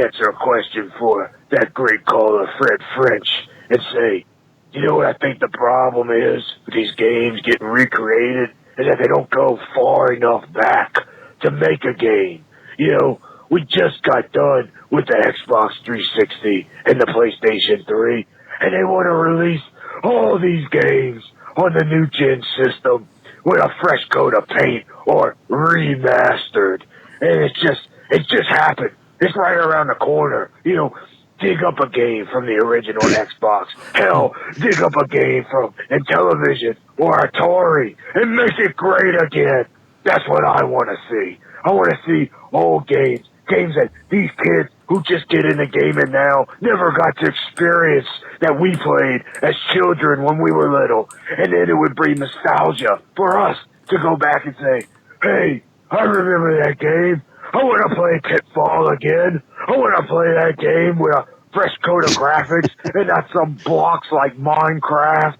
answer a question for that great caller, Fred French, and say, you know what I think the problem is with these games getting recreated is that they don't go far enough back to make a game. You know, we just got done with the Xbox 360 and the PlayStation 3, and they want to release all these games on the new gen system with a fresh coat of paint or remastered. And it just happened. It's right around the corner. You know, dig up a game from the original Xbox. Hell, dig up a game from Intellivision or Atari and make it great again. That's what I want to see. I want to see old games that these kids who just get into gaming now never got to experience that we played as children when we were little. And then it would bring nostalgia for us to go back and say, hey, I remember that game. I want to play Pitfall again. I want to play that game with a fresh coat of graphics and not some blocks like Minecraft.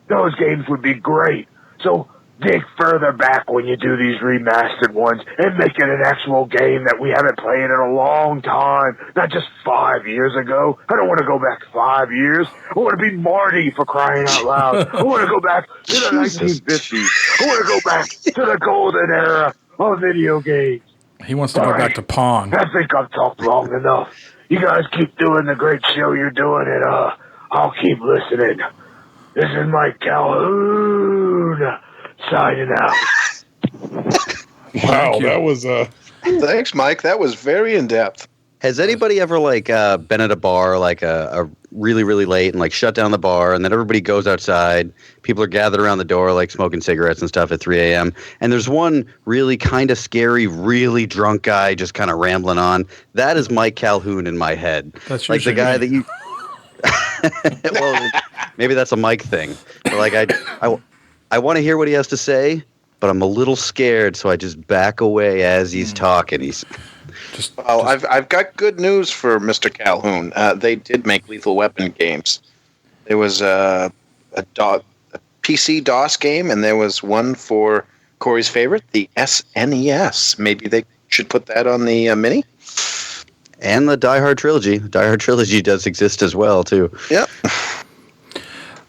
Those games would be great. So dig further back when you do these remastered ones and make it an actual game that we haven't played in a long time, not just 5 years ago. I don't want to go back 5 years. I want to be Marty, for crying out loud. I want to go back to the 1950s. I want to go back to the golden era of video games. He wants to go back to Pong. I think I've talked long enough. You guys keep doing the great show you're doing, and I'll keep listening. This is Mike Calhoun signing out. Wow, that was Thanks, Mike. That was very in depth. Has anybody ever been at a bar a really, really late and shut down the bar, and then everybody goes outside, people are gathered around the door smoking cigarettes and stuff at 3 a.m., and there's one really kind of scary, really drunk guy just kind of rambling on? That is Mike Calhoun in my head. That's the guy that you... Well, maybe that's a Mike thing. But I want to hear what he has to say, but I'm a little scared, so I just back away as he's talking. I've got good news for Mr. Calhoun. They did make Lethal Weapon games. There was a PC DOS game, and there was one for Corey's favorite, the SNES. Maybe they should put that on the Mini. And the Die Hard trilogy. The Die Hard trilogy does exist as well, too. Yep.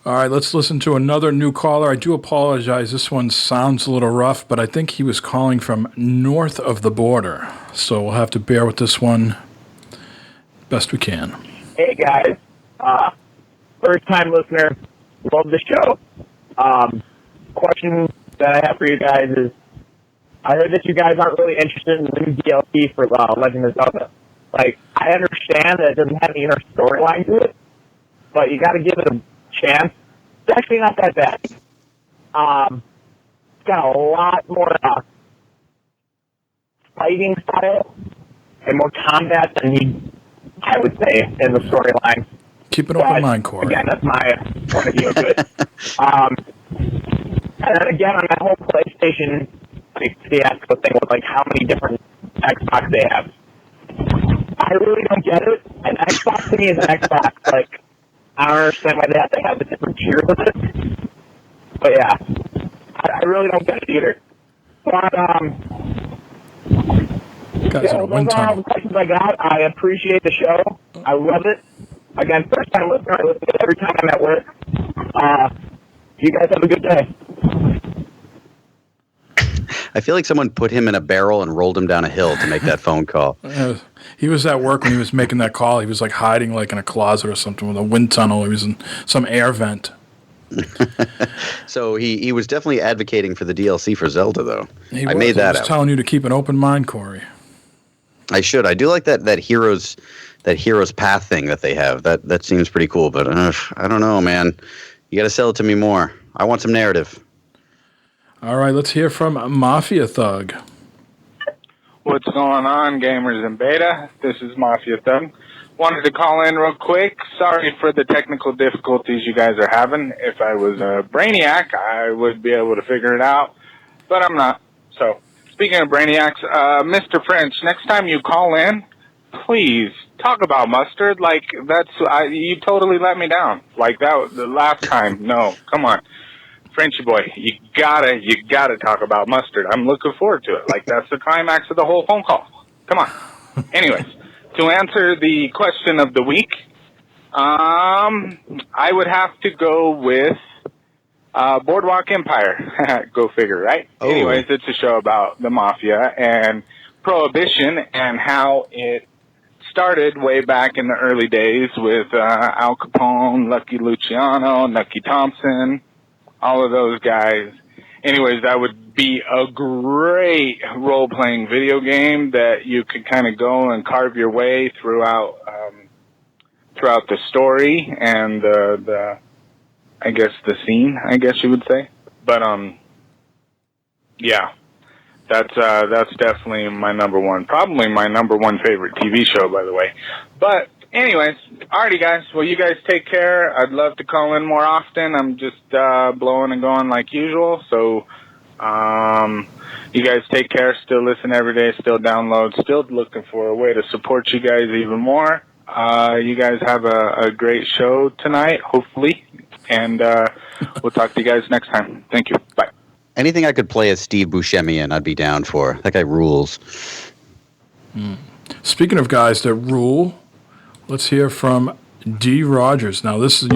All right, let's listen to another new caller. I do apologize. This one sounds a little rough, but I think he was calling from north of the border. So we'll have to bear with this one best we can. Hey, guys. First-time listener. Love the show. Question that I have for you guys is, I heard that you guys aren't really interested in the new DLC for Legend of Zelda. I understand that it doesn't have any inner storyline to it, but you got to give it a chance. It's actually not that bad. It's got a lot more fighting style and more combat than I would say, in the storyline. Keep an open mind, Corey. Again, that's my point of view of it. And then again, on that whole PlayStation fiasco thing with how many different Xbox they have, I really don't get it. An Xbox to me is an Xbox. I don't understand why they have to have the different tiers of it. But yeah, I really don't get it either. But Guys in a wind those are all tunnel. the questions I got. I appreciate the show. I love it. Again, first time listener, I listen to it every time I'm at work. You guys have a good day. I feel like someone put him in a barrel and rolled him down a hill to make that phone call. He was at work when he was making that call. He was like hiding like in a closet or something with a wind tunnel. He was in some air vent. So he was definitely advocating for the DLC for Zelda, though. I made that up. Telling you to keep an open mind, Corey. I should. I do like that hero's path thing that they have. That seems pretty cool. But I don't know, man. You got to sell it to me more. I want some narrative. All right, let's hear from Mafia Thug. What's going on, gamers in beta? This is Mafia Thug. Wanted to call in real quick. Sorry for the technical difficulties you guys are having. If I was a brainiac, I would be able to figure it out, but I'm not. So, speaking of brainiacs, Mr. French, next time you call in, please talk about mustard. Like, you totally let me down. Like that the last time. No, come on. Frenchy boy, you gotta talk about mustard. I'm looking forward to it. Like, that's the climax of the whole phone call. Come on. Anyways, to answer the question of the week, I would have to go with Boardwalk Empire. Go figure, right? Oh. Anyways, it's a show about the mafia and prohibition and how it started way back in the early days with Al Capone, Lucky Luciano, Nucky Thompson, all of those guys. Anyways, that would be a great role-playing video game that you could kind of go and carve your way throughout the story and I guess the scene, I guess you would say. But yeah, that's definitely my number one, probably my number one favorite TV show, by the way. But anyways, alrighty guys. Well, you guys take care. I'd love to call in more often. I'm just blowing and going like usual. So you guys take care. Still listen every day. Still download. Still looking for a way to support you guys even more. You guys have a great show tonight, hopefully. And we'll talk to you guys next time. Thank you. Bye. Anything I could play as Steve Buscemi in, I'd be down for. That guy rules. Speaking of guys that rule, let's hear from D. Rogers. Now, this is,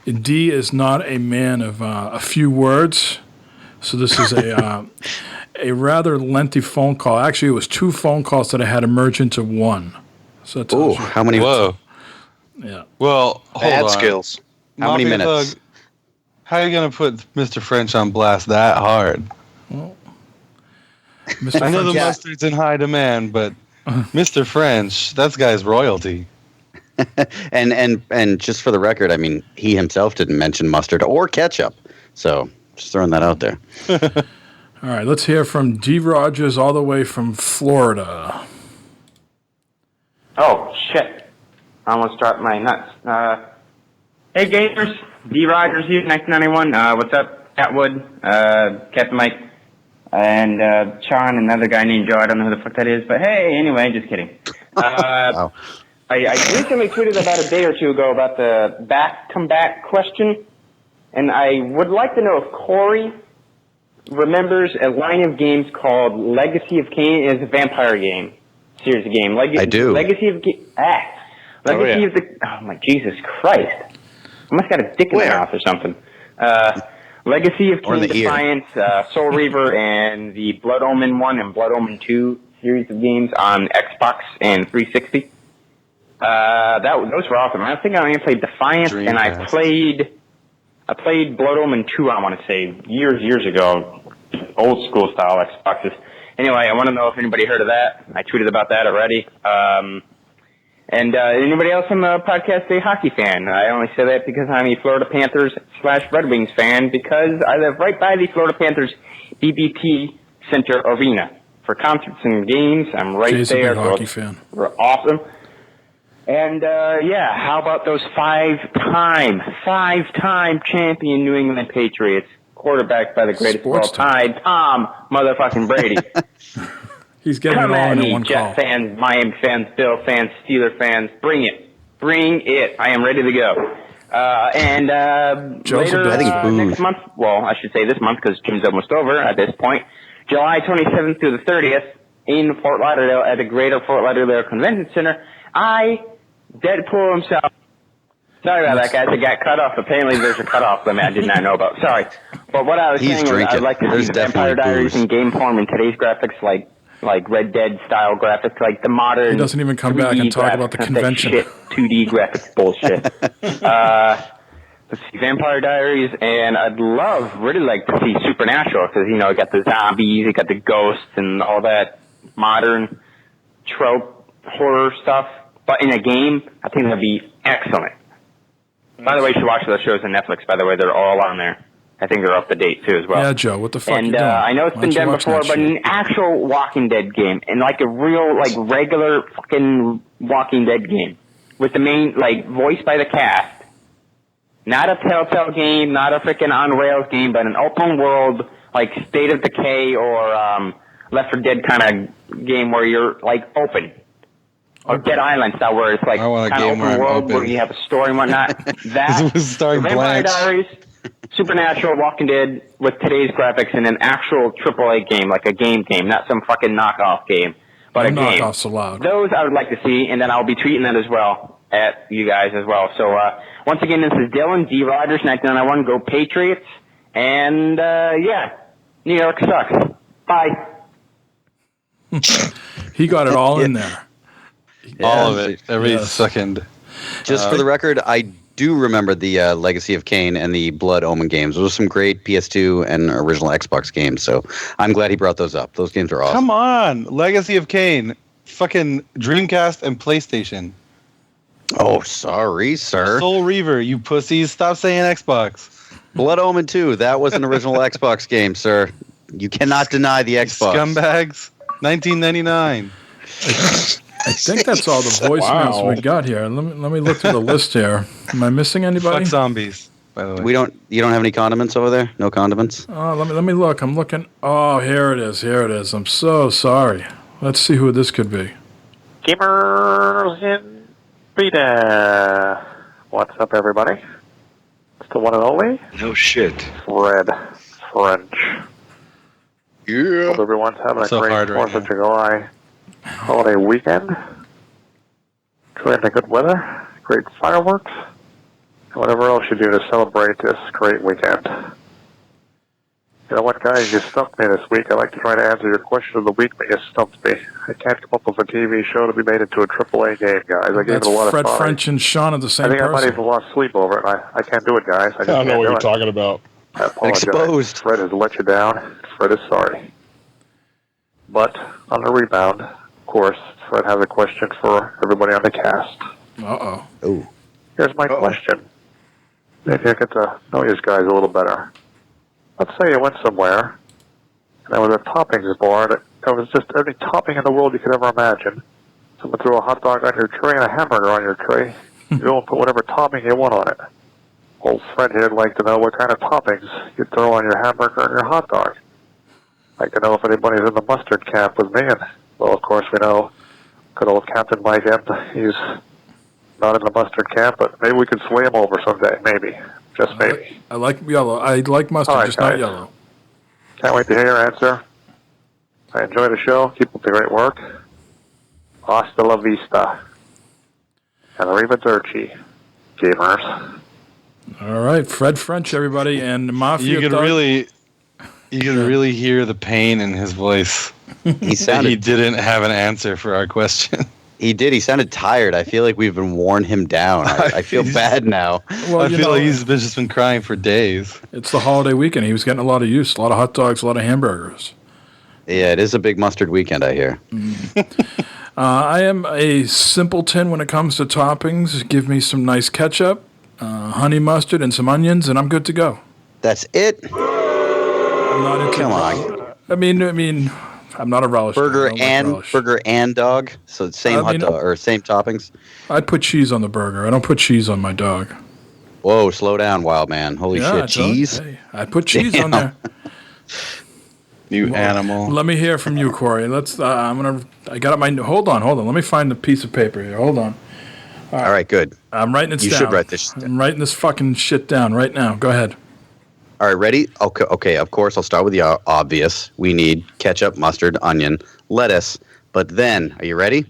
D is not a man of a few words, so this is a rather lengthy phone call. Actually, it was 2 phone calls that I had to merge into one. So ooh, how many? Whoa. Yeah. Well, hold Bad on. skills. How many minutes? How are you going to put Mr. French on blast that hard? Well, I know the mustard's in high demand, but Mr. French, that guy's royalty. and just for the record, I mean, he himself didn't mention mustard or ketchup. So just throwing that out there. All right, let's hear from D. Rogers all the way from Florida. Oh, shit. I almost dropped my nuts. Hey, gamers. D. Rogers here, 1991. What's up? Catwood, Captain Mike, and Sean, another guy named Joe. I don't know who the fuck that is, but hey, anyway, just kidding. Wow. I recently tweeted about a day or two ago about the comeback question, and I would like to know if Corey remembers a line of games called Legacy of Kain. It's a vampire game, series of game. I do. Legacy of Legacy of the... Oh, my Jesus Christ. I must got a dick in my mouth or something. Legacy of Kain Defiance, Soul Reaver, and the Blood Omen 1 and Blood Omen 2 series of games on Xbox and 360. Those were awesome. I think I only played Defiance, and I played Blood Omen 2, I want to say, years ago. Old school style Xboxes. Anyway, I want to know if anybody heard of that. I tweeted about that already. And anybody else on the podcast a hockey fan? I only say that because I'm a Florida Panthers / Red Wings fan because I live right by the Florida Panthers BBP Center Arena. For concerts and games, I'm right Jay's there. A big hockey fan. We're awesome. And, yeah, how about those five-time champion New England Patriots, quarterbacked by the greatest of all time, Tom motherfucking Brady. He's getting Come it all at in me, one Jet call. fans, Miami fans, Bill fans, Steeler fans. Bring it. Bring it. I am ready to go. Later next month, well, I should say this month because June's almost over at this point, July 27th through the 30th in Fort Lauderdale at the Greater Fort Lauderdale Convention Center. Deadpool himself. Sorry about that, guys. It got cut off. Apparently, there's a cutoff limit I did not know about. Sorry. But what I was saying is I'd like to see the Vampire Diaries in game form in today's graphics, like Red Dead style graphics, like the modern. He doesn't even come back and talk about the convention. Shit, 2D graphics bullshit. Let's see, Vampire Diaries, and I'd really like to see Supernatural, because, you got the zombies, you got the ghosts, and all that modern trope horror stuff. But in a game, I think that'd be excellent. By the way, you should watch those shows on Netflix, by the way. They're all on there. I think they're up to date, too, as well. Yeah, Joe, what the fuck and, you doing? I know it's been done before, but an actual Walking Dead game, and like a real, regular fucking Walking Dead game, with the main, voiced by the cast. Not a Telltale game, not a freaking on rails game, but an open world, State of Decay or Left 4 Dead kind of game where you're, open. Or Dead Island style, where it's kind of open world, where you have a story and whatnot. That, Vampire Diaries, Supernatural, Walking Dead, with today's graphics, and an actual AAA game, like a game, not some fucking knockoff game, but a game. Knockoffs allowed. Those I would like to see, and then I'll be tweeting that as well at you guys as well. So, once again, this is Dylan, D. Rogers, 1991, go Patriots, and, New York sucks. Bye. He got it all in there. All of it, every second. Just for the record, I do remember the Legacy of Kain and the Blood Omen games. Those are some great PS2 and original Xbox games, so I'm glad he brought those up. Those games are awesome. Come on, Legacy of Kain, fucking Dreamcast and PlayStation. Oh, sorry, sir. Soul Reaver, you pussies, stop saying Xbox. Blood Omen 2, that was an original Xbox game, sir. You cannot deny the Xbox. Scumbags, 1999. I think that's all the voicemails we got here. Let me look through the list here. Am I missing anybody? Fuck zombies, by the way. You don't have any condiments over there? No condiments? Oh, let me look. I'm looking. Oh, here it is. I'm so sorry. Let's see who this could be. Gamers in Beta. What's up, everybody? It's the one and only. No shit. Fred French. Yeah. Hope everyone's having a great 4th of July holiday weekend. Enjoying the good weather, great fireworks, and whatever else you do to celebrate this great weekend. You know what, guys? You stumped me this week. I'd like to try to answer your question of the week, but you stumped me. I can't come up with a TV show to be made into a AAA game, guys. I gave it a lot of thought. Fred French and Sean are the same person. I think I might have lost sleep over it. I can't do it, guys. I don't know what you're talking about. I apologize. Exposed. Fred has let you down. Fred is sorry. But on the rebound, of course, Fred has a question for everybody on the cast. Uh-oh. Ooh. Here's my question. Maybe I get to know you guys a little better. Let's say you went somewhere, and there was a toppings bar that was just every topping in the world you could ever imagine. Someone threw a hot dog on your tray and a hamburger on your tray. You go and put whatever topping you want on it. Old Fred here would like to know what kind of toppings you'd throw on your hamburger and your hot dog. I'd like to know if anybody's in the mustard camp with me. And, well, of course, we know good old Captain Mike M. He's not in the mustard camp, but maybe we could sway him over someday. Maybe. Just maybe. I like yellow. I like mustard, All right, just guys. not yellow. Can't wait to hear your answer. I enjoy the show. Keep up the great work. Hasta la vista. And arrivederci, gamers. All right, Fred French, everybody, and Mafia. You could really hear the pain in his voice. He didn't have an answer for our question. He did. He sounded tired. I feel like we've been worn him down. I feel bad now. Well, I feel like he's just been crying for days. It's the holiday weekend. He was getting a lot of use, a lot of hot dogs, a lot of hamburgers. Yeah, it is a big mustard weekend, I hear. I am a simpleton when it comes to toppings. Give me some nice ketchup, honey mustard, and some onions, and I'm good to go. That's it? I'm not into Come on. I mean, I'm not a relish. Burger and dog, so same hot dog or same toppings. I'd put cheese on the burger. I don't put cheese on my dog. Whoa, slow down, wild man! Holy shit, cheese! Hey, I put cheese on there. You animal. Let me hear from you, Corey. I got my. Hold on. Let me find the piece of paper here. Hold on. All right, good. I'm writing it down. You should write this. I'm writing this fucking shit down right now. Go ahead. All right, ready? Okay, of course, I'll start with the obvious. We need ketchup, mustard, onion, lettuce. But then, are you ready?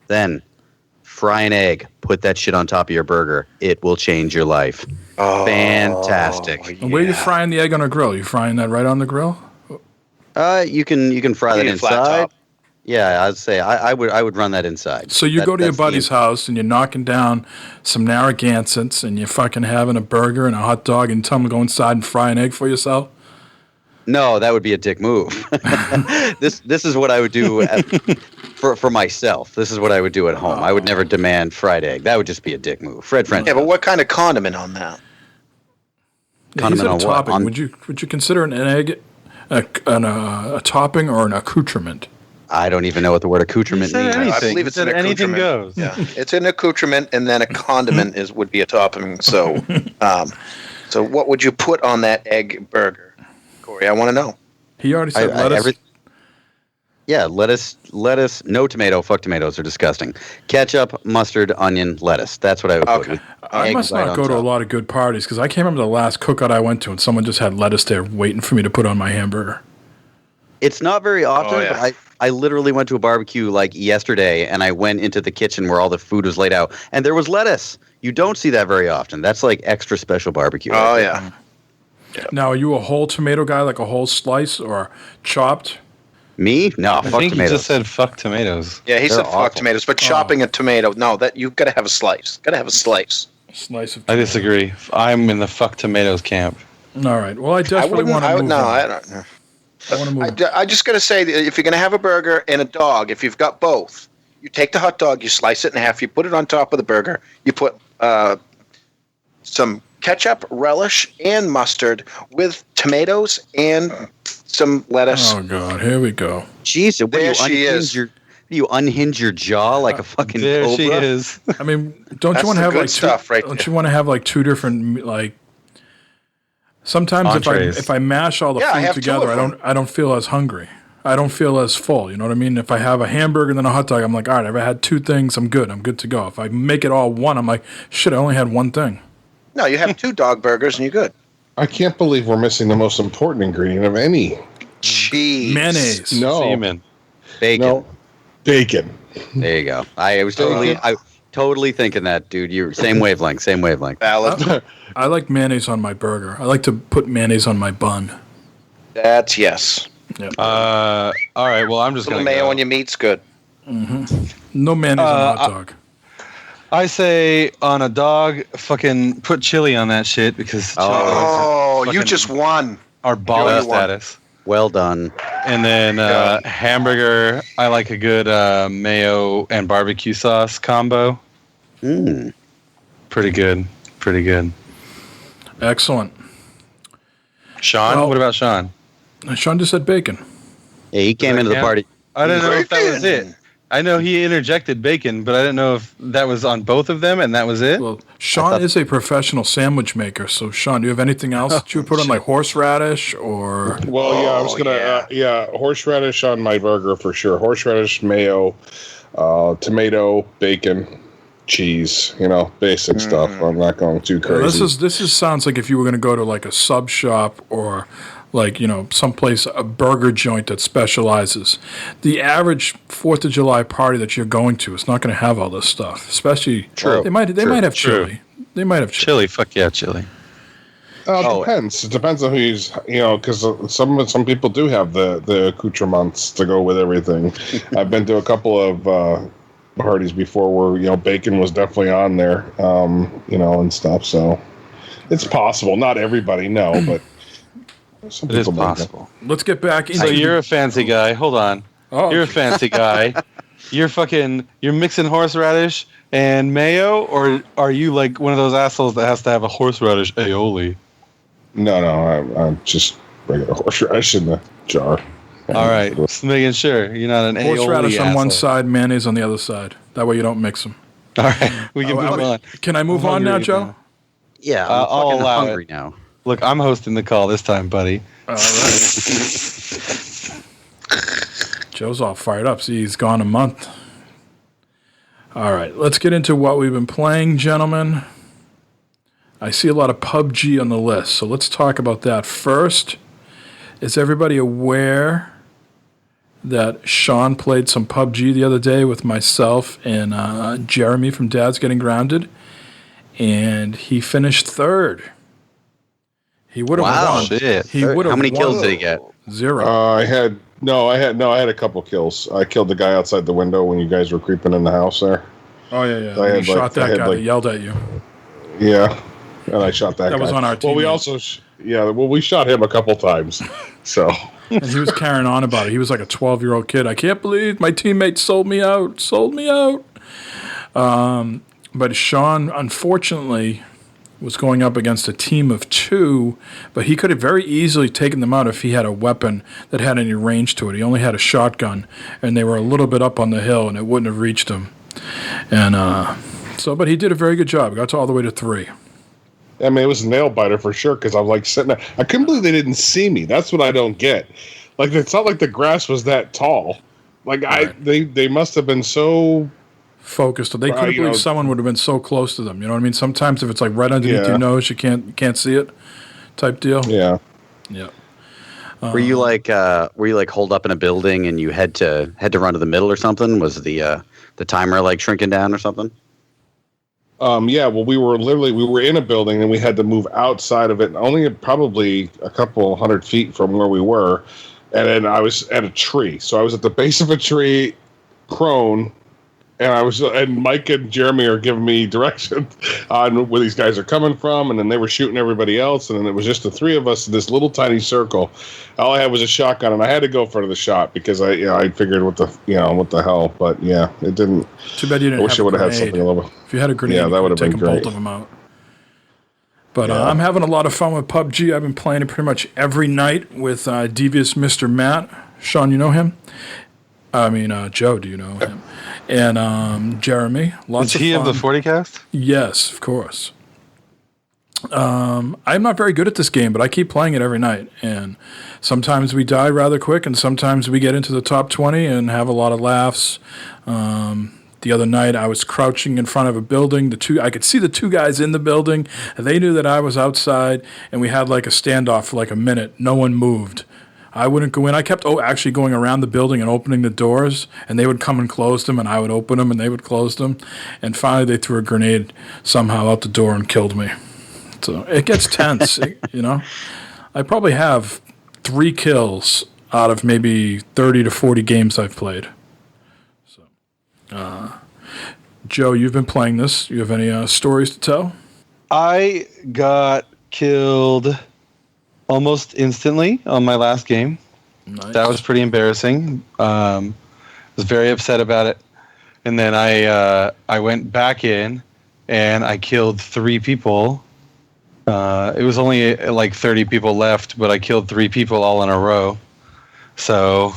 Then, fry an egg. Put that shit on top of your burger. It will change your life. Oh, Fantastic. yeah. And where are you frying the egg on a grill? You frying that right on the grill? You can fry that need a flat inside. top. Yeah, I'd say I would run that inside. So you go to your That's the- buddy's house and you're knocking down some Narragansetts and you're fucking having a burger and a hot dog and tell him to go inside and fry an egg for yourself? No, that would be a dick move. This is what I would do for myself. This is what I would do at home. I would never demand fried egg. That would just be a dick move. Fred French. Yeah, but what kind of condiment on that? Yeah, he's Condiment a on what? topping. On- Would you consider an egg a topping or an accoutrement? I don't even know what the word accoutrement means. I believe it's an anything accoutrement. goes. Yeah, it's an accoutrement, and then a condiment would be a topping. So, so what would you put on that egg burger, Corey? I want to know. He already said lettuce. Lettuce, no tomato. Fuck tomatoes, they're disgusting. Ketchup, mustard, onion, lettuce. That's what I would put. Okay. with I egg must right not on go to a top. lot of good parties because I can't remember the last cookout I went to and someone just had lettuce there waiting for me to put on my hamburger. It's not very often, Oh, yeah. but I literally went to a barbecue like yesterday, and I went into the kitchen where all the food was laid out, and there was lettuce. You don't see that very often. That's like extra special barbecue. Oh yeah. Now, are you a whole tomato guy, like a whole slice or chopped? Me? No, I fuck think tomatoes. you just said fuck tomatoes. Yeah, he They're said fuck awful. tomatoes, but chopping a tomato, no, that you've got to have a slice. Got to have a slice. Slice of I disagree. I'm in the fuck tomatoes camp. All right. Well, I desperately want to move no, on. I don't know. I want to move on. I just got to say, that if you're going to have a burger and a dog, if you've got both, you take the hot dog, you slice it in half, you put it on top of the burger, you put some ketchup, relish, and mustard with tomatoes and some lettuce. Oh, God. Here we go. Jeez, what do There you she unhinge is. you unhinge your jaw like a fucking There cobra? she is. I mean, don't That's you want to the have good like stuff right don't there. you want to have like two different like? Sometimes Entrees. if I mash all the Yeah, I food have two together, of them. I don't feel as hungry. I don't feel as full. You know what I mean? If I have a hamburger and then a hot dog, I'm like, all right, I've had two things. I'm good. I'm good to go. If I make it all one, I'm like, shit, I only had one thing. No, you have two dog burgers and you're good. I can't believe we're missing the most important ingredient of any. Cheese. Mayonnaise. No. Semen. Bacon. No. Bacon. There you go. I was totally thinking that, dude. You're same wavelength. Valid. I like mayonnaise on my burger. I like to put mayonnaise on my bun. That's yes. Yep. All right. Well, I'm just A little gonna mayo go. on your meat's good. No mayonnaise on a hot dog. I say on a dog, fucking put chili on that shit because Oh, you fucking- just won. our baller you won. status. Well done. And then hamburger, I like a good mayo and barbecue sauce combo. Mm. Pretty good. Pretty good. Excellent. Sean, Well- what about Sean? Sean just said bacon. Yeah, he came into the count? party. I didn't know if that was it. I know he interjected bacon, but I didn't know if that was on both of them and that was it. Well, Sean is a professional sandwich maker. So, Sean, do you have anything else that you would put on, like horseradish or? Well, yeah, I was gonna, horseradish on my burger for sure. Horseradish, mayo, tomato, bacon, cheese. You know, basic stuff. I'm not going too crazy. This is sounds like if you were going to go to like a sub shop or like, you know, someplace, a burger joint that specializes. The average 4th of July party that you're going to is not going to have all this stuff. Especially, True. They might have True. chili. They might have chili. Chili, fuck yeah, chili. It depends. It depends on who's, you know, because some people do have the accoutrements to go with everything. I've been to a couple of parties before where, you know, bacon was definitely on there, you know, and stuff. So it's possible. Not everybody, no, but some It is people might. possible. Let's get back into So you're a fancy guy. Hold on. Oh. You're a fancy guy. You're mixing horseradish and mayo, or are you like one of those assholes that has to have a horseradish aioli? No, I'm just regular horseradish in the jar. All right, just making sure you're not an horseradish aioli on one asshole. side, mayonnaise on the other side. That way you don't mix them. All right, we can move on. Can I move I'm on now, hungry Joe? now. Yeah, I'm I'll fucking allow hungry it. now. Look, I'm hosting the call this time, buddy. All right. Joe's all fired up. See, he's gone a month. All right, let's get into what we've been playing, gentlemen. I see a lot of PUBG on the list, so let's talk about that first. Is everybody aware that Sean played some PUBG the other day with myself and Jeremy from Dad's Getting Grounded, and he finished third. He would have won. Shit. He would have. How many kills won. did he get? 0. I had a couple kills. I killed the guy outside the window when you guys were creeping in the house there. Oh yeah. So You shot that guy that yelled at you. Yeah, and I shot that guy. That was on our team. Well, we also, we shot him a couple times. So. And he was carrying on about it. He was like a 12-year-old kid. I can't believe my teammate sold me out. But Sean, unfortunately, was going up against a team of 2, but he could have very easily taken them out if he had a weapon that had any range to it. He only had a shotgun, and they were a little bit up on the hill, and it wouldn't have reached him. And but he did a very good job. Got all the way to 3. I mean, it was a nail biter for sure because I was like sitting there. I couldn't believe they didn't see me. That's what I don't get. Like, it's not like the grass was that tall. Like, they must have been so focused. They couldn't believe someone would have been so close to them. You know what I mean? Sometimes if it's like right underneath your nose, you can't see it, type deal. Yeah. Yeah. Were you like holed up in a building and you had to run to the middle or something? Was the timer like shrinking down or something? Yeah, well, we were in a building and we had to move outside of it, only probably a couple 100 feet from where we were. And then I was at a tree. So I was at the base of a tree, prone, and Mike and Jeremy are giving me direction on where these guys are coming from, and then they were shooting everybody else, and then it was just the 3 of us in this little tiny circle. All I had was a shotgun, and I had to go for the shot because I figured what the hell, but yeah, it didn't. Too bad you didn't. I wish I would have had something a little bit. If you had a grenade, that would have been great. Both of them out. But I'm having a lot of fun with PUBG. I've been playing it pretty much every night with Devious Mr. Matt. Sean, you know him? I mean, Joe, do you know him? And Jeremy. Lots of fun. Is he of the 40 cast? Yes, of course. I'm not very good at this game, but I keep playing it every night. And sometimes we die rather quick, and sometimes we get into the top 20 and have a lot of laughs. The other night, I was crouching in front of a building. I could see the 2 guys in the building. They knew that I was outside, and we had like a standoff for like a minute. No one moved. I wouldn't go in. I kept actually going around the building and opening the doors, and they would come and close them, and I would open them, and they would close them. And finally, they threw a grenade somehow out the door and killed me. So it gets tense, you know. I probably have 3 kills out of maybe 30 to 40 games I've played. So, Joe, you've been playing this. You have any stories to tell? I got killed almost instantly on my last game. Nice. That was pretty embarrassing. Was very upset about it. And then I went back in and I killed 3 people. It was only like 30 people left, but I killed 3 people all in a row. So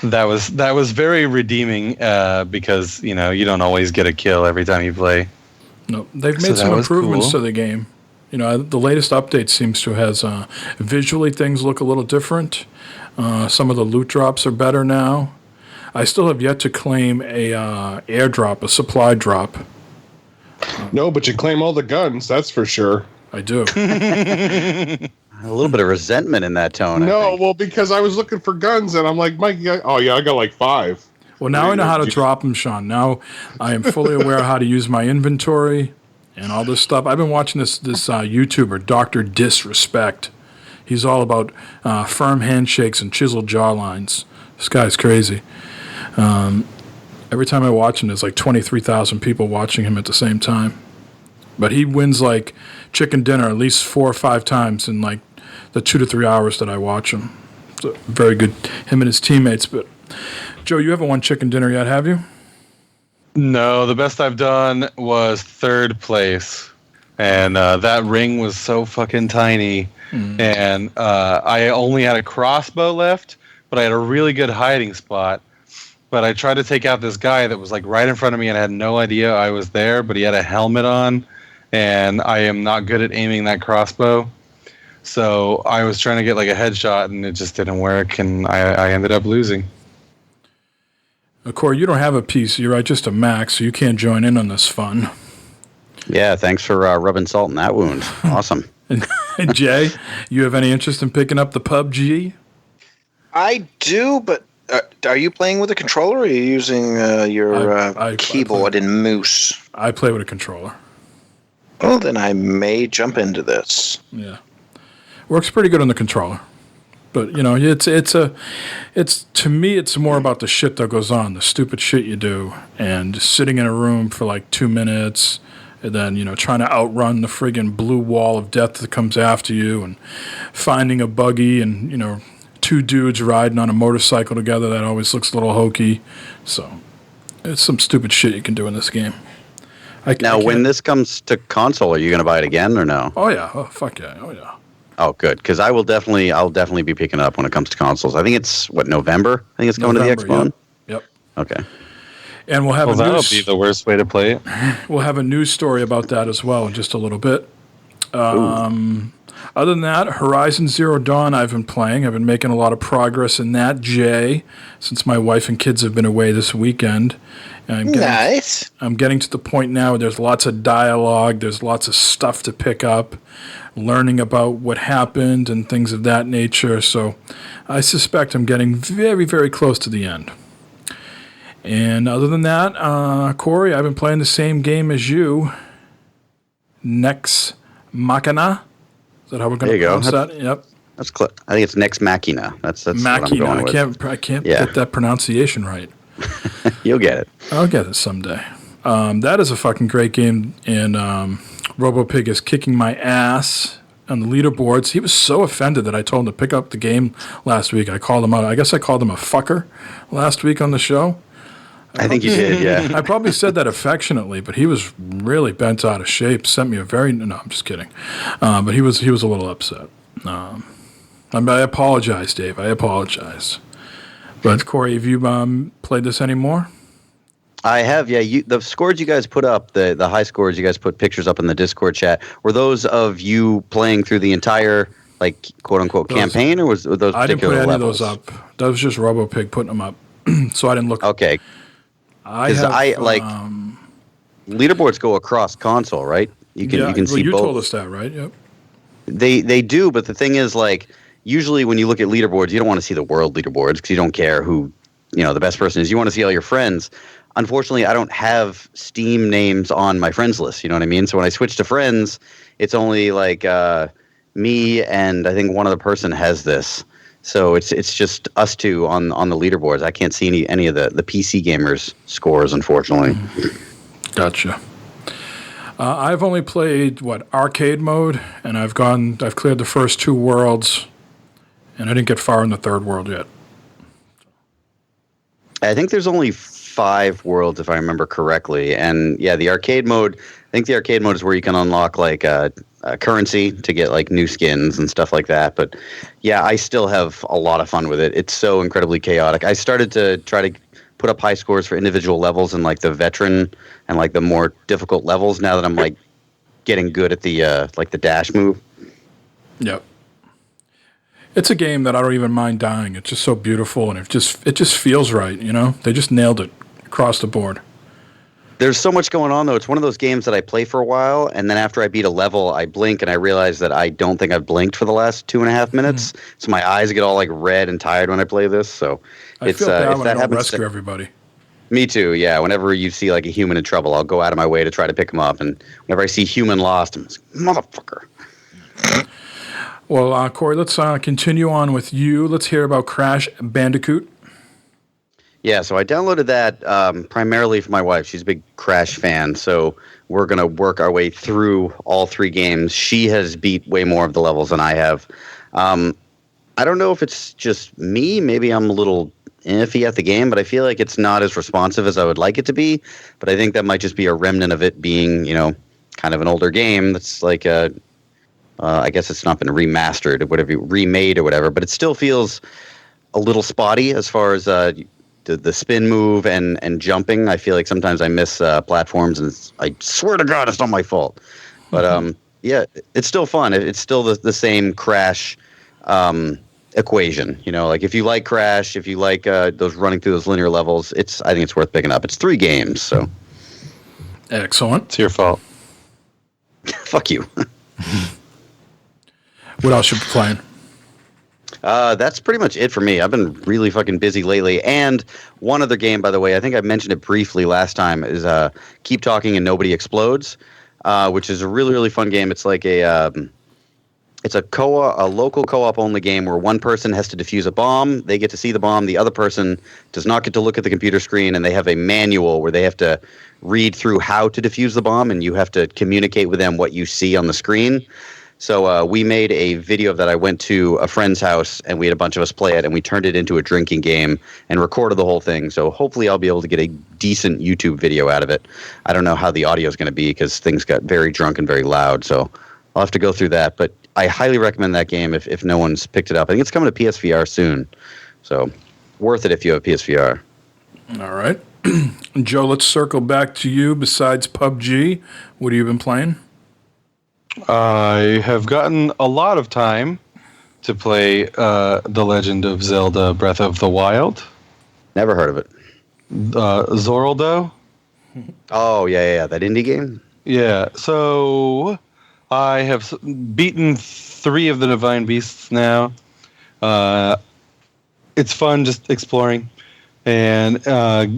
that was very redeeming because you don't always get a kill every time you play. No, they've made some improvements to the game. You know, the latest update seems to has visually things look a little different. Some of the loot drops are better now. I still have yet to claim a airdrop, a supply drop. No, but you claim all the guns, that's for sure. I do. A little bit of resentment in that tone. No, well, because I was looking for guns, and I'm like, Mike, I got like 5. Well, now I know how to drop them, Sean. Now I am fully aware of how to use my inventory and all this stuff. I've been watching this YouTuber, Dr. Disrespect. He's all about firm handshakes and chiseled jawlines. This guy's crazy. Every time I watch him, there's like 23,000 people watching him at the same time. But he wins like chicken dinner at least 4 or 5 times in like the 2 to 3 hours that I watch him. So very good, him and his teammates. But Joe, you haven't won chicken dinner yet, have you? No, the best I've done was 3rd place. And that ring was so fucking tiny. And I only had a crossbow left, but I had a really good hiding spot. But I tried to take out this guy that was like right in front of me and I had no idea I was there, but he had a helmet on. And I am not good at aiming that crossbow. So I was trying to get like a headshot and it just didn't work. And I ended up losing. Corey, you don't have a PC, right? Just a Mac, so you can't join in on this fun. Yeah, thanks for rubbing salt in that wound. Awesome. And Jay, you have any interest in picking up the PUBG? I do, but are you playing with a controller or are you using your keyboard and moose? I play with a controller. Well, then I may jump into this. Yeah. Works pretty good on the controller. But, you know, it's to me, it's more about the shit that goes on, the stupid shit you do, and just sitting in a room for like 2 minutes, and then, you know, trying to outrun the friggin' blue wall of death that comes after you, and finding a buggy, and, you know, 2 dudes riding on a motorcycle together. That always looks a little hokey. So it's some stupid shit you can do in this game. When this comes to console, are you going to buy it again or no? Oh yeah, oh fuck yeah, oh yeah. Oh good, because I'll definitely be picking it up when it comes to consoles. I think it's November. I think it's coming to the Xbox. Yep. Okay. And we'll have that'll be the worst way to play it. We'll have a news story about that as well in just a little bit. Other than that, Horizon Zero Dawn I've been playing. I've been making a lot of progress in that, Jay, since my wife and kids have been away this weekend. Nice. I'm getting to the point now where there's lots of dialogue, there's lots of stuff to pick up, learning about what happened and things of that nature. So I suspect I'm getting very, very close to the end. And other than that, Corey, I've been playing the same game as you, Nex Machina. Is that how we're going to pronounce that? Yep. That's I think it's Nex Machina. That's Machina. What I'm going with. I can't get that pronunciation right. You'll get it. I'll get it someday. That is a fucking great game, and RoboPig is kicking my ass on the leaderboards. He was so offended that I told him to pick up the game last week. I called him out. I guess I called him a fucker last week on the show. I think you did, yeah. I probably said that affectionately, but he was really bent out of shape. Sent me a no, I'm just kidding. But he was a little upset. I apologize, Dave. I apologize. But Corey, have you played this anymore? I have, yeah. The scores you guys put up, the high scores you guys put pictures up in the Discord chat, were those of you playing through the entire, like, quote-unquote campaign, or were those particular levels? I didn't put any of those up. That was just RoboPig putting them up. So I didn't look. Okay. Leaderboards go across console, right? You can see you both. You told us that, right? Yep. They do, but the thing is, like, usually when you look at leaderboards, you don't want to see the world leaderboards because you don't care who, you know, the best person is. You want to see all your friends. Unfortunately, I don't have Steam names on my friends list. You know what I mean? So when I switch to friends, it's only like me and I think one other person has this. So it's just us two on the leaderboards. I can't see any of the PC gamers' scores, unfortunately. Gotcha. I've only played arcade mode, and I've cleared the first 2 worlds, and I didn't get far in the 3rd world yet. I think there's only 5 worlds if I remember correctly, and yeah, the arcade mode. I think the arcade mode is where you can unlock like currency to get like new skins and stuff like that. But yeah, I still have a lot of fun with it. It's so incredibly chaotic. I started to try to put up high scores for individual levels in like the veteran and like the more difficult levels now that I'm like getting good at the like the dash move. Yep. It's a game that I don't even mind dying. It's just so beautiful and it just feels right, you know? They just nailed it across the board. There's so much going on, though. It's one of those games that I play for a while, and then after I beat a level, I blink, and I realize that I don't think I've blinked for the last 2.5 minutes. So my eyes get all like red and tired when I play this. So I feel bad when I don't rescue everybody. Me too, yeah. Whenever you see like a human in trouble, I'll go out of my way to try to pick him up. And whenever I see human lost, I'm like, motherfucker. Well, Corey, let's continue on with you. Let's hear about Crash Bandicoot. Yeah, so I downloaded that primarily for my wife. She's a big Crash fan, so we're going to work our way through all 3 games. She has beat way more of the levels than I have. I don't know if it's just me. Maybe I'm a little iffy at the game, but I feel like it's not as responsive as I would like it to be. But I think that might just be a remnant of it being, you know, kind of an older game that's like I guess it's not been remastered or whatever, remade or whatever, but it still feels a little spotty as far as the spin move and jumping. I feel like sometimes I miss platforms, and I swear to God, it's not my fault. But yeah, it's still fun. It's still the same Crash equation. You know, like if you like Crash, if you like those running through those linear levels, I think it's worth picking up. It's 3 games, so excellent. It's your fault. Fuck you. What else you playing? That's pretty much it for me. I've been really fucking busy lately. And one other game, by the way, I think I mentioned it briefly last time, is Keep Talking and Nobody Explodes, which is a really, really fun game. It's like a local co-op only game where one person has to defuse a bomb. They get to see the bomb. The other person does not get to look at the computer screen, and they have a manual where they have to read through how to defuse the bomb, and you have to communicate with them what you see on the screen. So we made a video of that. I went to a friend's house, and we had a bunch of us play it, and we turned it into a drinking game and recorded the whole thing. So hopefully I'll be able to get a decent YouTube video out of it. I don't know how the audio is going to be because things got very drunk and very loud, so I'll have to go through that. But I highly recommend that game if no one's picked it up. I think it's coming to PSVR soon, so worth it if you have PSVR. All right. Joe, let's circle back to you. Besides PUBG, what have you been playing? I have gotten a lot of time to play The Legend of Zelda Breath of the Wild. Never heard of it. Zoraldo. Oh, yeah, that indie game? Yeah, so I have beaten 3 of the Divine Beasts now. It's fun just exploring. And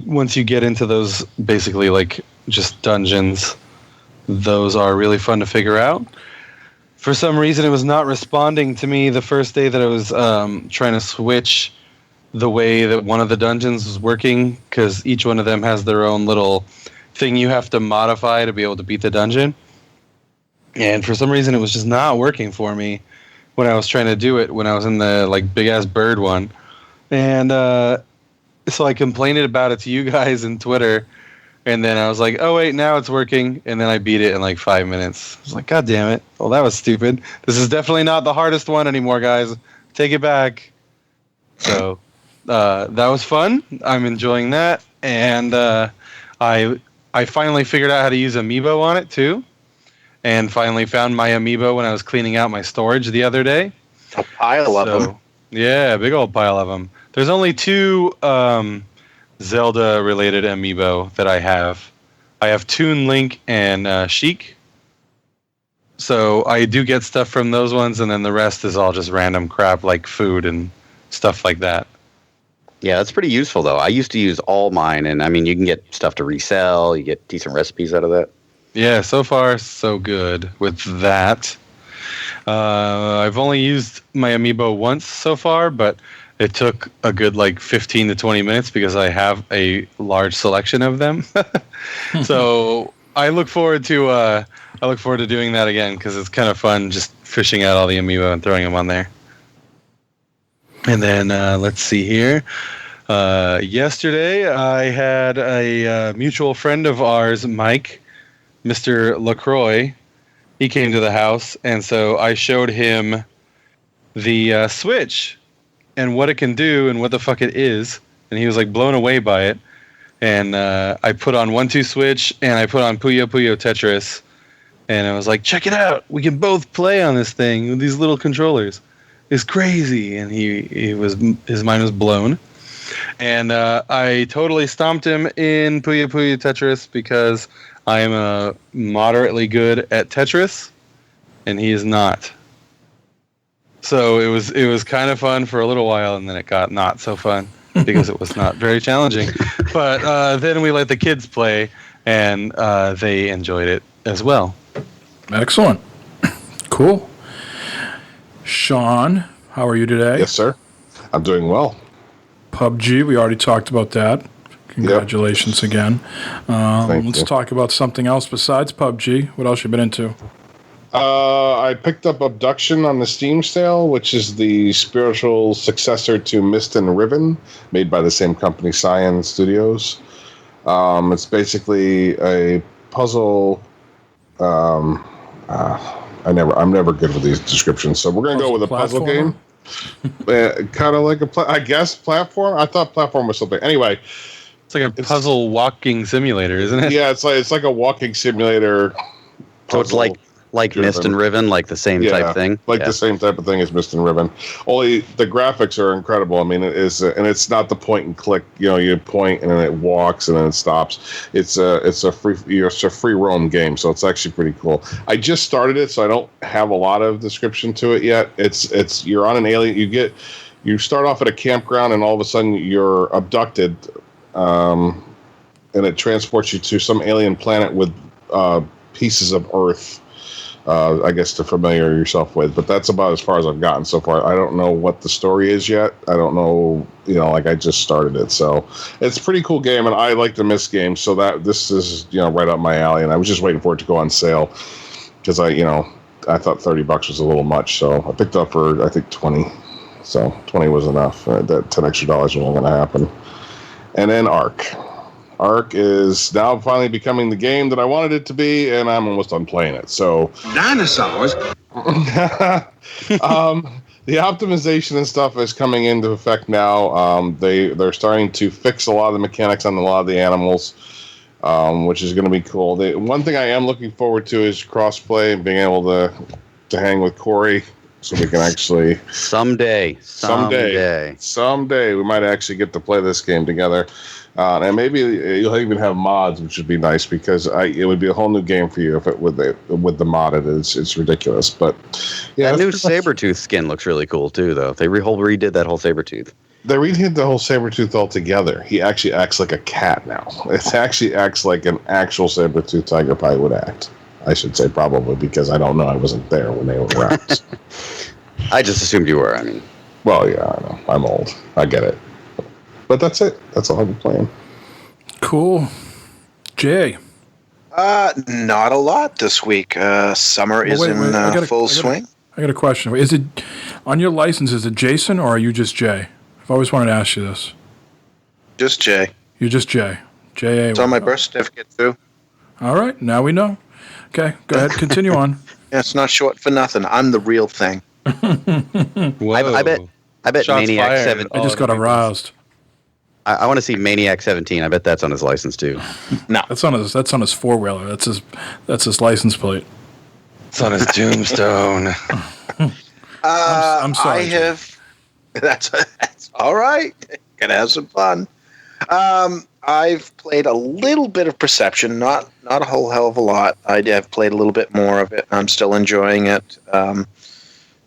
once you get into those basically like just dungeons, those are really fun to figure out. For some reason, it was not responding to me the first day that I was trying to switch the way that one of the dungeons was working, because each one of them has their own little thing you have to modify to be able to beat the dungeon. And for some reason, it was just not working for me when I was trying to do it when I was in the like big ass bird one. And so I complained about it to you guys in Twitter. And then I was like, oh, wait, now it's working. And then I beat it in like 5 minutes. I was like, God damn it. Well, that was stupid. This is definitely not the hardest one anymore, guys. Take it back. So that was fun. I'm enjoying that. And I finally figured out how to use Amiibo on it, too. And finally found my Amiibo when I was cleaning out my storage the other day. A pile of them. Yeah, a big old pile of them. There's only 2... Zelda-related amiibo that I have. I have Toon Link and Sheik. So I do get stuff from those ones, and then the rest is all just random crap like food and stuff like that. Yeah, that's pretty useful, though. I used to use all mine, and I mean, you can get stuff to resell. You get decent recipes out of that. Yeah, so far, so good with that. I've only used my amiibo once so far, but it took a good like 15 to 20 minutes because I have a large selection of them. So I look forward to doing that again because it's kind of fun just fishing out all the amiibo and throwing them on there. And then let's see here. Yesterday I had a mutual friend of ours, Mike, Mr. LaCroix. He came to the house, and so I showed him the Switch and what it can do and what the fuck it is. And he was like blown away by it. And I put on 1-2 Switch and I put on Puyo Tetris. And I was like, check it out. We can both play on this thing with these little controllers. It's crazy. And his mind was blown. And I totally stomped him in Puyo Tetris because I am moderately good at Tetris and he is not. So it was kind of fun for a little while, and then it got not so fun because it was not very challenging. But then we let the kids play, and they enjoyed it as well. Excellent. Cool. Sean, how are you today? Yes, sir. I'm doing well. PUBG, we already talked about that. Congratulations again. Let's talk about something else besides PUBG. What else you been into? I picked up Obduction on the Steam sale, which is the spiritual successor to Mist and Riven, made by the same company, Cyan Studios. It's basically a puzzle. I'm never good with these descriptions, so we're gonna go with a puzzle game. Kind of like I guess platform. I thought platform was something. Anyway, it's like a puzzle walking simulator, isn't it? Yeah, it's like a walking simulator. So it's like Like Mist and Riven, like the same type thing. Like the same type of thing as Mist and Riven. Only the graphics are incredible. I mean, it is, and it's not the point and click. You point and then it walks and then it stops. It's a free roam game, so it's actually pretty cool. I just started it, so I don't have a lot of description to it yet. It's you're on an alien. You start off at a campground, and all of a sudden you're abducted, and it transports you to some alien planet with pieces of Earth. I guess to familiar yourself with, but that's about as far as I've gotten so far. I don't know what the story is yet. I don't know, I just started it, so it's a pretty cool game, and I like the Myst game, so that this is right up my alley, and I was just waiting for it to go on sale because I thought $30 was a little much, so I picked up for I think 20, so 20 was enough. That $10 extra wasn't going to happen. And then Ark is now finally becoming the game that I wanted it to be, and I'm almost done playing it. So Dinosaurs? The optimization and stuff is coming into effect now. They're starting to fix a lot of the mechanics on a lot of the animals, which is going to be cool. One thing I am looking forward to is crossplay and being able to hang with Corey. So we can actually someday we might actually get to play this game together. And maybe you'll even have mods, which would be nice because it would be a whole new game for you if it with the modded. It's ridiculous, but that new Sabretooth skin looks really cool too, though. They redid that whole Sabretooth. They redid the whole Sabretooth altogether. He actually acts like a cat now. It actually acts like an actual Sabretooth tiger probably would act. I should say probably because I don't know. I wasn't there when they were around. I just assumed you were. I mean, well, yeah, I know. I'm old. I get it. But that's it. That's all I've been playing. Cool. Jay? Not a lot this week. Summer is in full swing. I got a question. Is it on your license, is it Jason or are you just Jay? I've always wanted to ask you this. Just Jay. You're just Jay. J-A. It's on my birth certificate, too. All right. Now we know. Okay. Go ahead. Continue on. Yeah, it's not short for nothing. I'm the real thing. I bet Maniac 17. I just got aroused. I want to see Maniac 17. I bet that's on his license too. No, that's on his 4-wheeler. That's his license plate. It's on his tombstone. I'm sorry. That's all right. Gonna have some fun. I've played a little bit of Perception, not a whole hell of a lot. I have played a little bit more of it. I'm still enjoying it.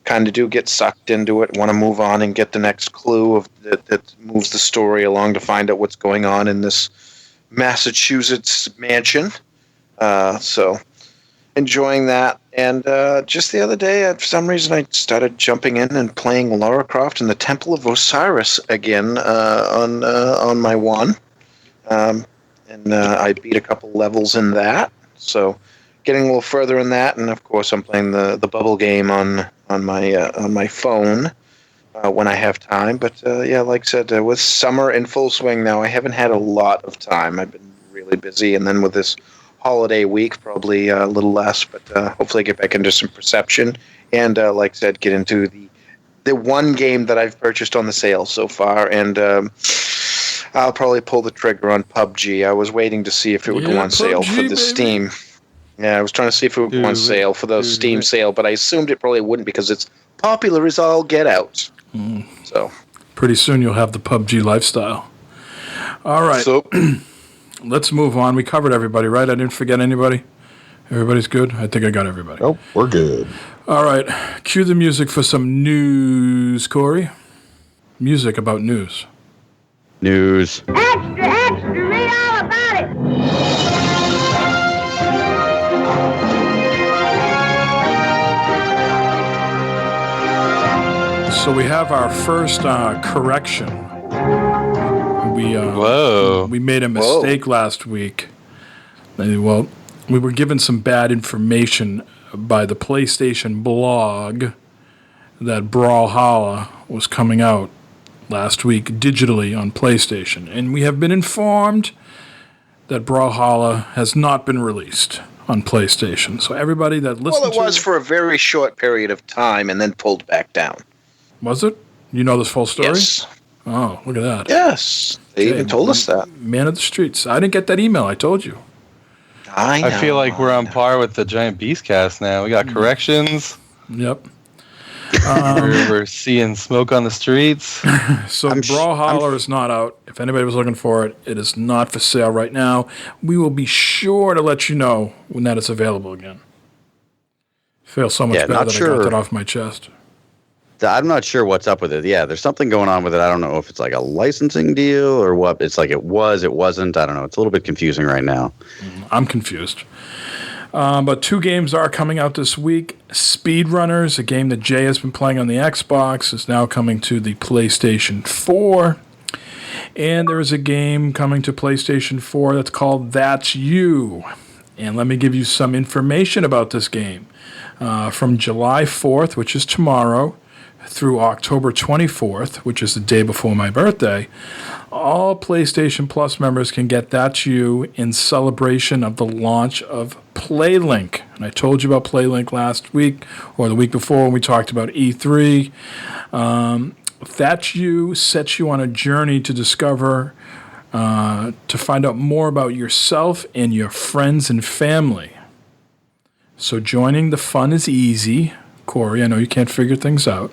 Kind of do get sucked into it. Want to move on and get the next clue that moves the story along to find out what's going on in this Massachusetts mansion. So enjoying that. And just the other day, for some reason, I started jumping in and playing Lara Croft in the Temple of Osiris again on my one. And I beat a couple levels in that. So getting a little further in that, and of course I'm playing the bubble game on my phone when I have time. But like I said, with summer in full swing now, I haven't had a lot of time. I've been really busy, and then with this holiday week, probably a little less. But hopefully get back into some Perception, and like I said, get into the one game that I've purchased on the sale so far, and I'll probably pull the trigger on PUBG. I was waiting to see if it would go on sale for the Steam. Yeah, I was trying to see if it would go on sale for the Steam sale, but I assumed it probably wouldn't because it's popular as all get out. So pretty soon you'll have the PUBG lifestyle. All right. So let's move on. We covered everybody, right? I didn't forget anybody? Everybody's good? I think I got everybody. Oh, we're good. All right. Cue the music for some news, Corey. Music about news. News. Extra, extra, read all about it. So we have our first correction. We made a mistake last week. Well, we were given some bad information by the PlayStation blog that Brawlhalla was coming out last week digitally on PlayStation, and we have been informed that Brawlhalla has not been released on PlayStation. So everybody that listened it was for a very short period of time and then pulled back down. Was it? You know this full story? Yes. Oh, look at that. Yes. They even told us that. Man of the streets. I didn't get that email. I told you. I feel like we're on par with the Giant Beast cast now. We got corrections. Yep. We're seeing smoke on the streets. So Brawlhalla is not out. If anybody was looking for it, it is not for sale right now. We will be sure to let you know when that is available again. Feel so much better that I got that off my chest. I'm not sure what's up with it. Yeah, there's something going on with it. I don't know if it's like a licensing deal or what. It's like it wasn't. I don't know. It's a little bit confusing right now. I'm confused. But 2 games are coming out this week. Speedrunners, a game that Jay has been playing on the Xbox, is now coming to the PlayStation 4. And there is a game coming to PlayStation 4 that's called That's You. And let me give you some information about this game. From July 4th, which is tomorrow, through October 24th, which is the day before my birthday, all PlayStation Plus members can get That's You in celebration of the launch of PlayLink. And I told you about PlayLink last week or the week before when we talked about E3. That's You sets you on a journey to discover, to find out more about yourself and your friends and family. So joining the fun is easy. Corey, I know you can't figure things out.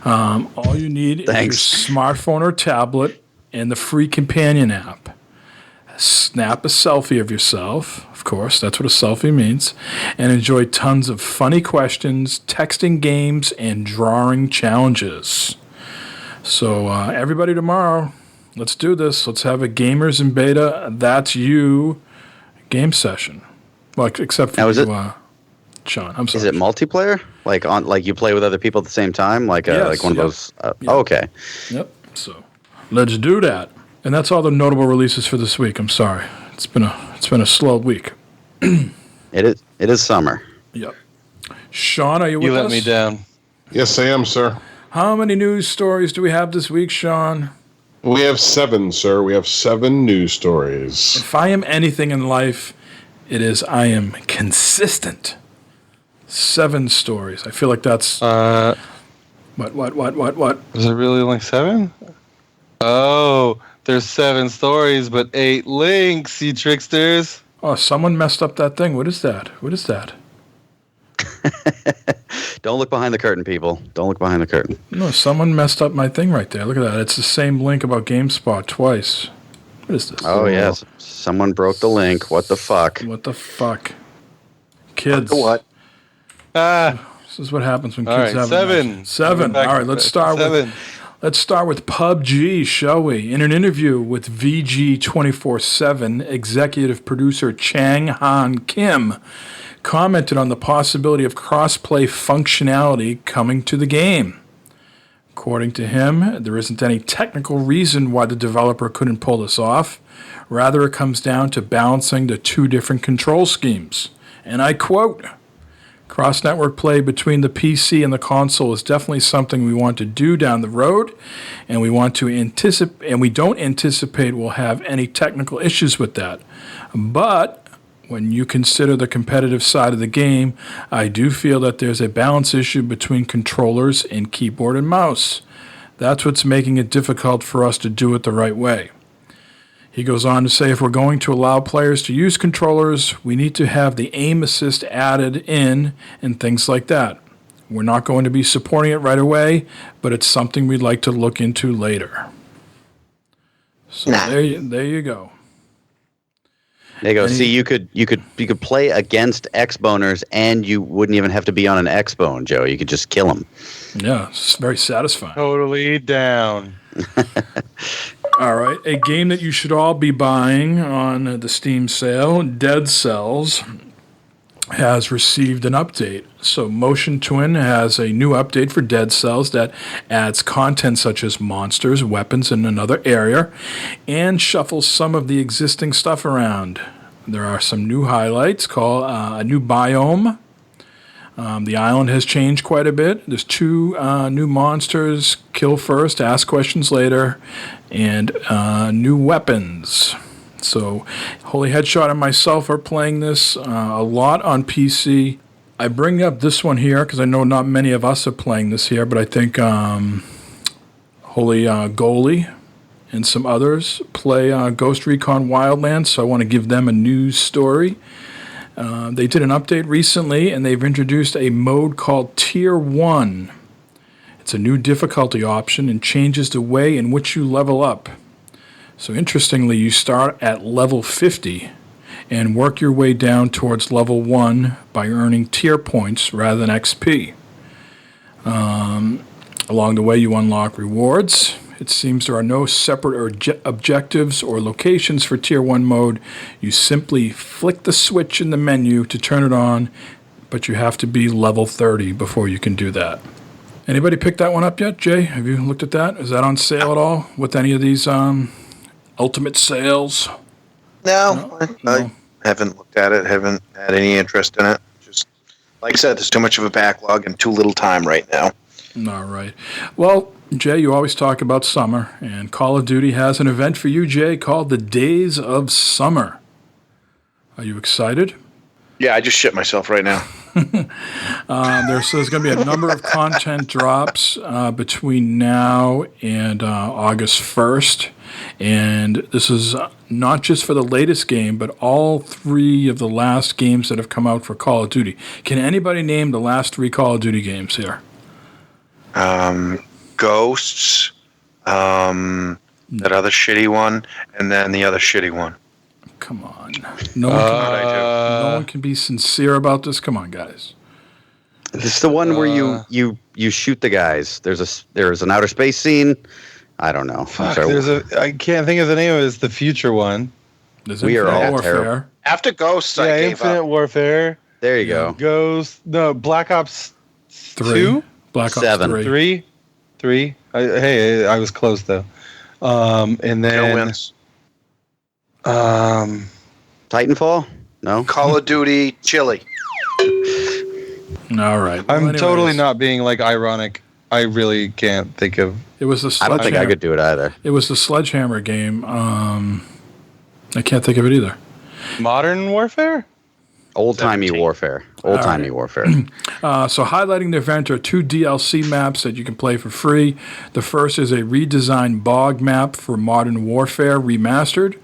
All you need is your smartphone or tablet and the free companion app. Snap a selfie of yourself, of course, that's what a selfie means, and enjoy tons of funny questions, texting games, and drawing challenges. So everybody tomorrow, let's do this. Let's have a Gamers in Beta That's You game session. Well, except for you, Sean. I'm sorry. Is it multiplayer? Like you play with other people at the same time? Like one of those? Okay. Yep. So let's do that. And that's all the notable releases for this week. I'm sorry. It's been a slow week. It is summer. Yep. Sean, are you with us? You let me down. Yes, I am, sir. How many news stories do we have this week, Sean? We have 7, sir. We have 7 news stories. If I am anything in life, it is I am consistent. 7 stories. I feel like that's... What? Is it really only 7? Oh, there's 7 stories, but 8 links, you tricksters. Oh, someone messed up that thing. What is that? Don't look behind the curtain, people. Don't look behind the curtain. No, someone messed up my thing right there. Look at that. It's the same link about GameSpot twice. What is this? Oh, yes. Someone broke the link. What the fuck? What the fuck? Kids. What? This is what happens when kids have 7. 7. All right, let's start with PUBG, shall we? In an interview with VG247, executive producer Chang Han Kim commented on the possibility of cross-play functionality coming to the game. According to him, there isn't any technical reason why the developer couldn't pull this off. Rather, it comes down to balancing the 2 different control schemes. And I quote, "Cross-network play between the PC and the console is definitely something we want to do down the road, and we don't anticipate we'll have any technical issues with that. But when you consider the competitive side of the game, I do feel that there's a balance issue between controllers and keyboard and mouse. That's what's making it difficult for us to do it the right way." He goes on to say if we're going to allow players to use controllers, we need to have the aim assist added in and things like that. We're not going to be supporting it right away, but it's something we'd like to look into later. So there you go. There you go. See, you could play against X-boners, and you wouldn't even have to be on an X-bone, Joe. You could just kill them. Yeah, it's very satisfying. Totally down. All right, a game that you should all be buying on the Steam sale, Dead Cells, has received an update. So Motion Twin has a new update for Dead Cells that adds content such as monsters, weapons in another area, and shuffles some of the existing stuff around. There are some new highlights, called a new biome. The island has changed quite a bit. There's 2 new monsters, kill first, ask questions later, and new weapons. So Holy Headshot and myself are playing this a lot on PC. I bring up this one here because I know not many of us are playing this here, but I think Holy Goalie and some others play Ghost Recon Wildlands, so I want to give them a news story. They did an update recently, and they've introduced a mode called Tier 1. It's a new difficulty option and changes the way in which you level up. So interestingly, you start at level 50 and work your way down towards level 1 by earning tier points rather than XP. Along the way, you unlock rewards. It seems there are no separate objectives or locations for Tier 1 mode. You simply flick the switch in the menu to turn it on, but you have to be level 30 before you can do that. Anybody pick that one up yet, Jay? Have you looked at that? Is that on sale at all with any of these ultimate sales? No, I haven't looked at it, haven't had any interest in it. Just, like I said, there's too much of a backlog and too little time right now. All right. Well, Jay, you always talk about summer, and Call of Duty has an event for you, Jay, called the Days of Summer. Are you excited? Yeah, I just shit myself right now. There's going to be a number of content drops between now and August 1st. And this is not just for the latest game, but all 3 of the last games that have come out for Call of Duty. Can anybody name the last 3 Call of Duty games here? Ghosts, that other shitty one, and then the other shitty one. Come on. No one can be sincere about this. Come on, guys. This is the one where you shoot the guys. There's an outer space scene. I don't know. Fuck, I can't think of the name of it. It's the future one. We are all Warfare. After Ghosts, I gave Infinite up. Warfare. There you go. Ghost. No, Black Ops 2? Black Ops 7. 3? I was close, though. And then... No wins. Titanfall? No. Call of Duty Chili. All right. I'm totally not being, ironic. I really can't think of... It was the I don't think I could do it either. It was the Sledgehammer game. I can't think of it either. Modern Warfare? Old-timey Warfare. Old-timey Warfare. So highlighting the event are 2 DLC maps that you can play for free. The first is a redesigned bog map for Modern Warfare Remastered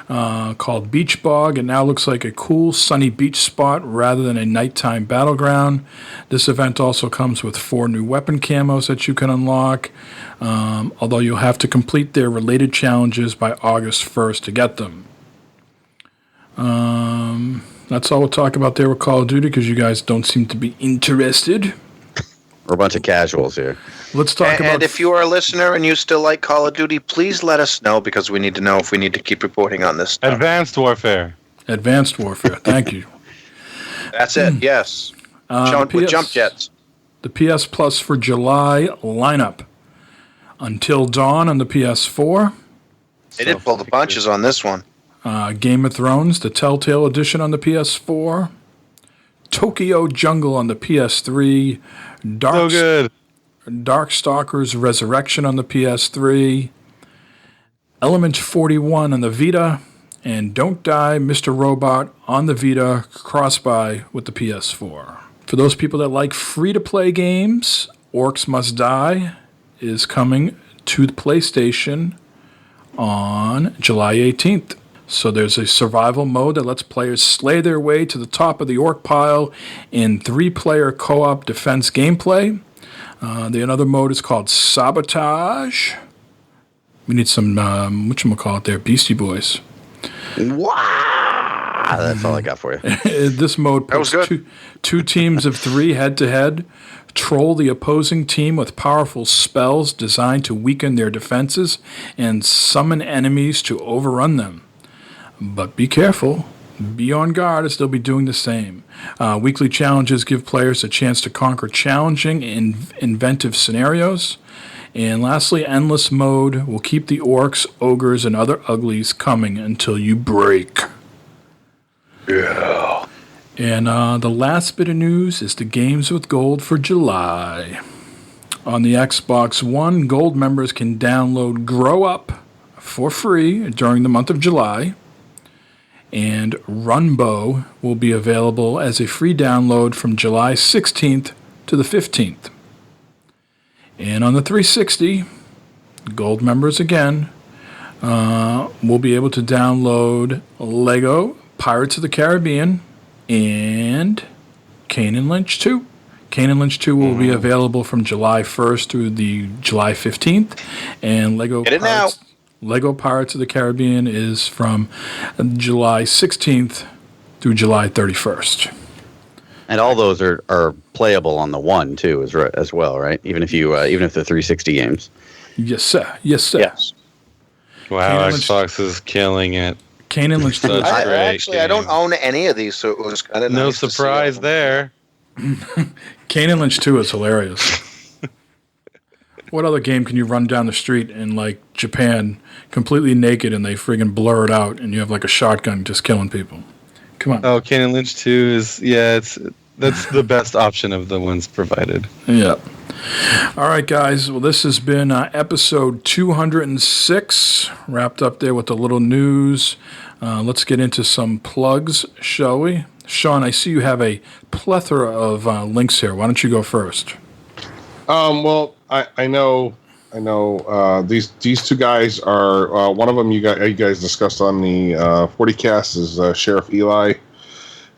called Beach Bog. It now looks like a cool sunny beach spot rather than a nighttime battleground. This event also comes with 4 new weapon camos that you can unlock, although you'll have to complete their related challenges by August 1st to get them. That's all we'll talk about there with Call of Duty because you guys don't seem to be interested. We're a bunch of casuals here. Let's talk about... And if you are a listener and you still like Call of Duty, please let us know because we need to know if we need to keep reporting on this stuff. Advanced Warfare. Advanced Warfare. Thank you. That's it, yes. With jump jets. The PS Plus for July lineup. Until Dawn on the PS4. They did pull the punches on this one. Game of Thrones, the Telltale Edition on the PS4. Tokyo Jungle on the PS3. So good. Darkstalkers Resurrection on the PS3. Element 41 on the Vita. And Don't Die, Mr. Robot on the Vita, cross-buy with the PS4. For those people that like free-to-play games, Orcs Must Die is coming to the PlayStation on July 18th. So there's a survival mode that lets players slay their way to the top of the orc pile in 3-player co-op defense gameplay. The another mode is called Sabotage. We need some, whatchamacallit there, Beastie Boys. Wow! That's all I got for you. This mode puts two teams of 3 head-to-head, troll the opposing team with powerful spells designed to weaken their defenses, and summon enemies to overrun them. But be careful. Be on guard as they'll be doing the same. Weekly challenges give players a chance to conquer challenging and inventive scenarios. And lastly, Endless Mode will keep the orcs, ogres, and other uglies coming until you break. Yeah. And the last bit of news is the Games with Gold for July. On the Xbox One, Gold members can download Grow Up for free during the month of July. And Runbow will be available as a free download from July 16th to the 15th. And on the 360, Gold members again will be able to download Lego Pirates of the Caribbean and Kane and Lynch 2. Kane and Lynch 2 will be available from July 1st through the July 15th, and Lego Pirates of the Caribbean is from July 16th through July 31st. And all those are playable on the one too, as well, right? Even if they're 360 games. Yes, sir. Yes, sir. Yes. Wow, Xbox is killing it. Kane and Lynch 2. I don't own any of these, so it was kind of no nice surprise there. Kane and Lynch 2 is hilarious. What other game can you run down the street in like Japan completely naked and they friggin' blur it out and you have like a shotgun just killing people? Come on. Oh, Kane and Lynch 2 is that's the best option of the ones provided. Yeah. All right, guys. Well, this has been episode 206, wrapped up there with a little news. Let's get into some plugs, shall we? Sean, I see you have a plethora of links here. Why don't you go first? Well, I know these two guys are one of them you guys discussed on the 40cast is Sheriff Eli,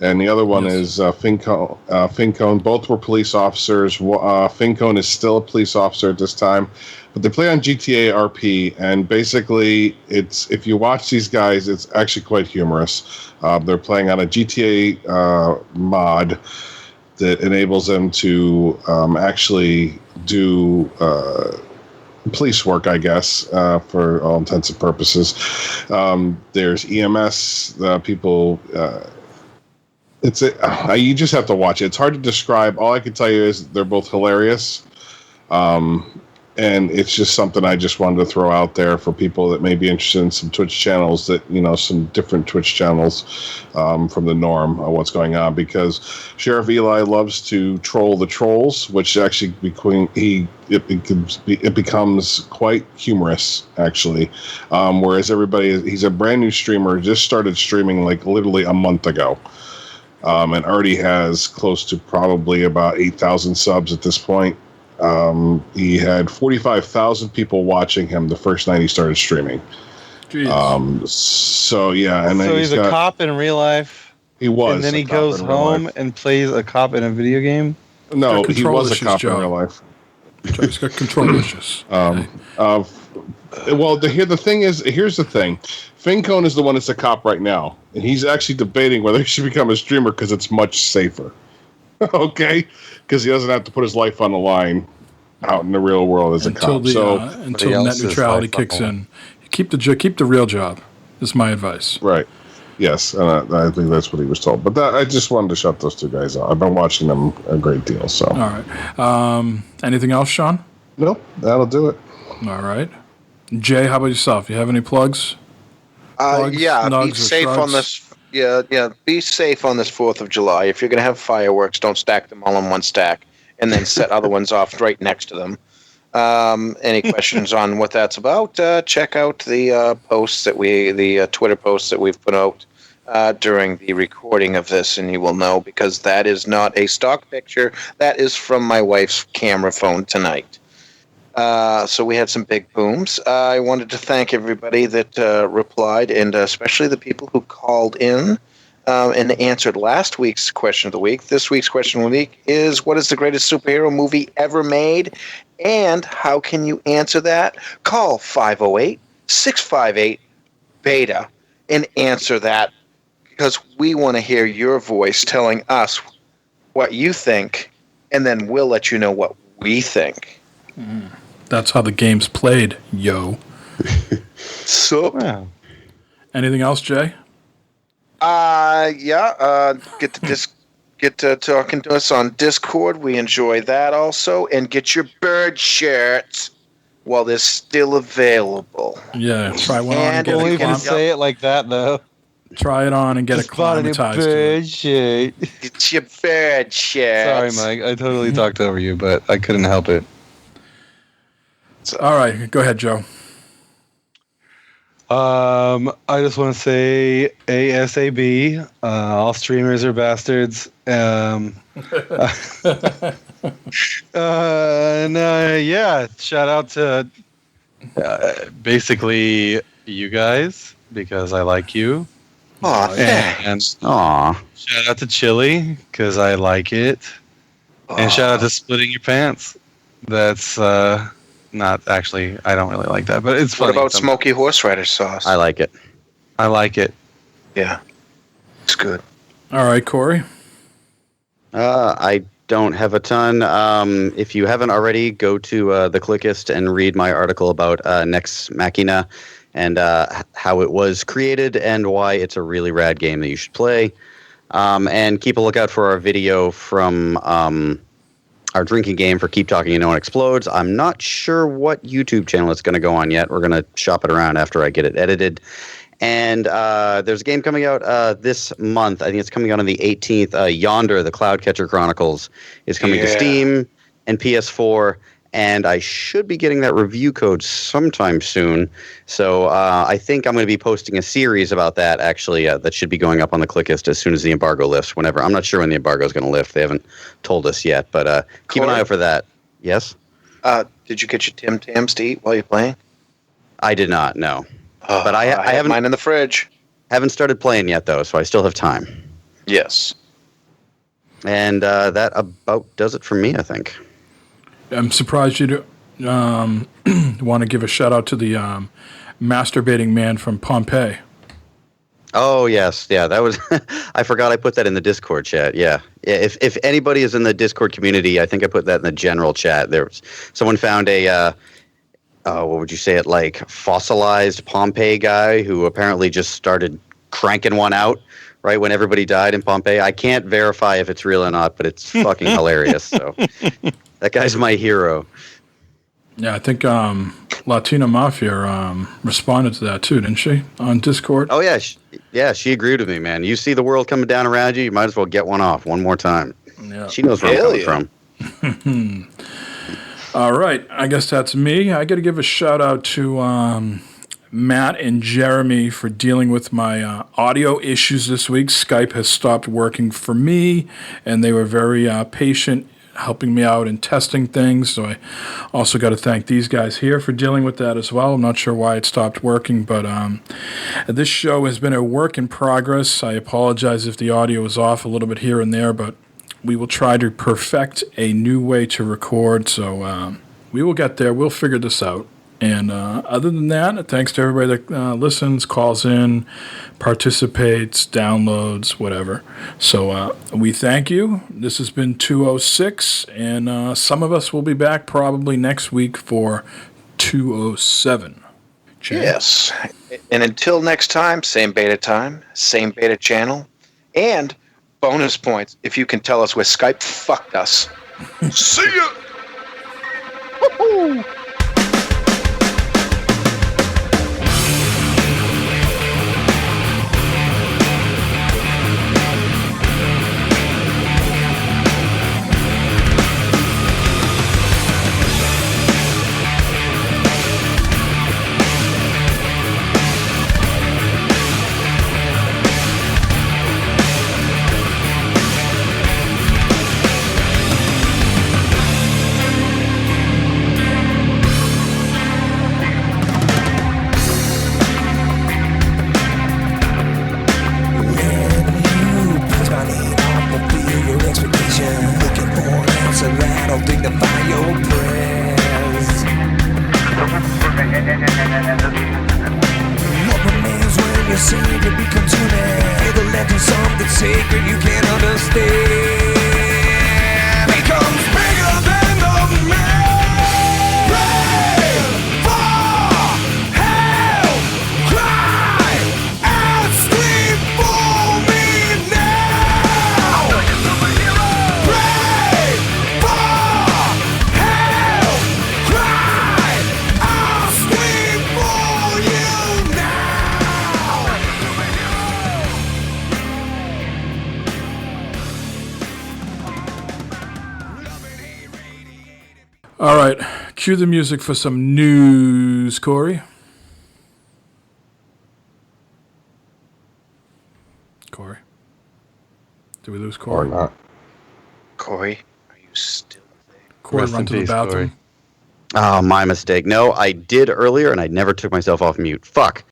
and the other one is Fincone. Fincone. Both were police officers. Fincone is still a police officer at this time, but they play on GTA RP, and basically, if you watch these guys, it's actually quite humorous. They're playing on a GTA mod that enables them to actually do police work, I guess, for all intents and purposes. There's EMS people. You just have to watch it. It's hard to describe. All I can tell you is they're both hilarious. And it's just something I just wanted to throw out there for people that may be interested in some Twitch channels some different Twitch channels from the norm of what's going on, because Sheriff Eli loves to troll the trolls, which actually it becomes quite humorous, actually. Whereas he's a brand new streamer, just started streaming like literally a month ago. And already has close to probably about 8,000 subs at this point. He had 45,000 people watching him the first night he started streaming. Jeez. So yeah, and so he's a cop in real life. He was, and then he goes home and plays a cop in a video game. No, he was a cop in real life. He's got control issues. Well, here's the thing. Fincone is the one that's a cop right now, and he's actually debating whether he should become a streamer because it's much safer. Okay, because he doesn't have to put his life on the line out in the real world as a cop. Until net neutrality kicks in, keep the real job. Is my advice. Right. Yes, and I think that's what he was told. But I just wanted to shut those two guys out. I've been watching them a great deal. So. All right. Anything else, Sean? Nope. That'll do it. All right. Jay, how about yourself? You have any plugs? Be safe on this. Yeah. Be safe on this 4th of July. If you're going to have fireworks, don't stack them all in one stack, and then set other ones off right next to them. Any questions on what that's about? Check out the posts the Twitter posts that we've put out during the recording of this, and you will know, because that is not a stock picture. That is from my wife's camera phone tonight. So we had some big booms. I wanted to thank everybody that replied, and especially the people who called in and answered last week's question of the week. This week's question of the week is, what is the greatest superhero movie ever made? And how can you answer that? Call 508-658-BETA and answer that, because we want to hear your voice telling us what you think, and then we'll let you know what we think. That's how the game's played, yo. So, anything else, Jay? Get to talking to us on Discord. We enjoy that also, and get your bird shirts while they're still available. Yeah, try one on and get don't even say it like that, though. Try it on and get acclimatized to it. Shirt. Get your bird shirts. Sorry, Mike. I totally talked over you, but I couldn't help it. All right, go ahead, Joe. I just want to say ASAB. All streamers are bastards. Shout out to basically you guys, because I like you, Aw, and Aw. shout out to Chili because I like it, and shout out to Splitting Your Pants. That's not actually. I don't really like that, but it's funny. What about smoky horseradish sauce? I like it. I like it. Yeah, it's good. All right, Corey. I don't have a ton. If you haven't already, go to the Clickist and read my article about Next Machina and how it was created and why it's a really rad game that you should play. And keep a lookout for our video from our drinking game for Keep Talking and No One Explodes. I'm not sure what YouTube channel it's going to go on yet. We're going to shop it around after I get it edited. And there's a game coming out this month. I think it's coming out on the 18th. Yonder, the Cloudcatcher Chronicles, is coming to Steam and PS4. And I should be getting that review code sometime soon. So I think I'm going to be posting a series about that, actually, that should be going up on the Clickist as soon as the embargo lifts, whenever. I'm not sure when the embargo is going to lift. They haven't told us yet. But keep an eye out for that. Yes? Did you get your Tim Tams to eat while you're playing? I did not, no. But I have mine in the fridge. Haven't started playing yet, though, so I still have time. Yes. And that about does it for me, I think. I'm surprised you want to give a shout out to the masturbating man from Pompeii. Oh, yes. Yeah, that was... I forgot I put that in the Discord chat. Yeah. If anybody is in the Discord community, I think I put that in the general chat. Someone found a... what would you say it, like fossilized Pompeii guy who apparently just started cranking one out right when everybody died in Pompeii. I can't verify if it's real or not, but it's fucking hilarious. So that guy's my hero. Yeah, I think Latina Mafia responded to that too, didn't she, on Discord? Oh, yeah. She agreed with me, man. You see the world coming down around you, you might as well get one off one more time. Yeah. She knows where I'm coming from. All right, I guess that's me. I got to give a shout out to Matt and Jeremy for dealing with my audio issues this week. Skype has stopped working for me, and they were very patient helping me out and testing things. So I also got to thank these guys here for dealing with that as well. I'm not sure why it stopped working, but this show has been a work in progress. I apologize if the audio is off a little bit here and there, but we will try to perfect a new way to record, so we will get there. We'll figure this out. And other than that, thanks to everybody that listens, calls in, participates, downloads, whatever. So we thank you. This has been 206, and some of us will be back probably next week for 207. Jay? Yes. And until next time, same beta time, same beta channel, and bonus points if you can tell us where Skype fucked us. See ya! Woohoo! Sacred you can't understand becomes bigger than the man. Pray for help, cry and scream for me now. Pray for help, cry and scream for you now. All right, cue the music for some news, Corey. Corey. Did we lose Corey? Or not. Corey, are you still there? Corey, Rest run in to the peace, bathroom. Corey. Oh, my mistake. No, I did earlier, and I never took myself off mute. Fuck.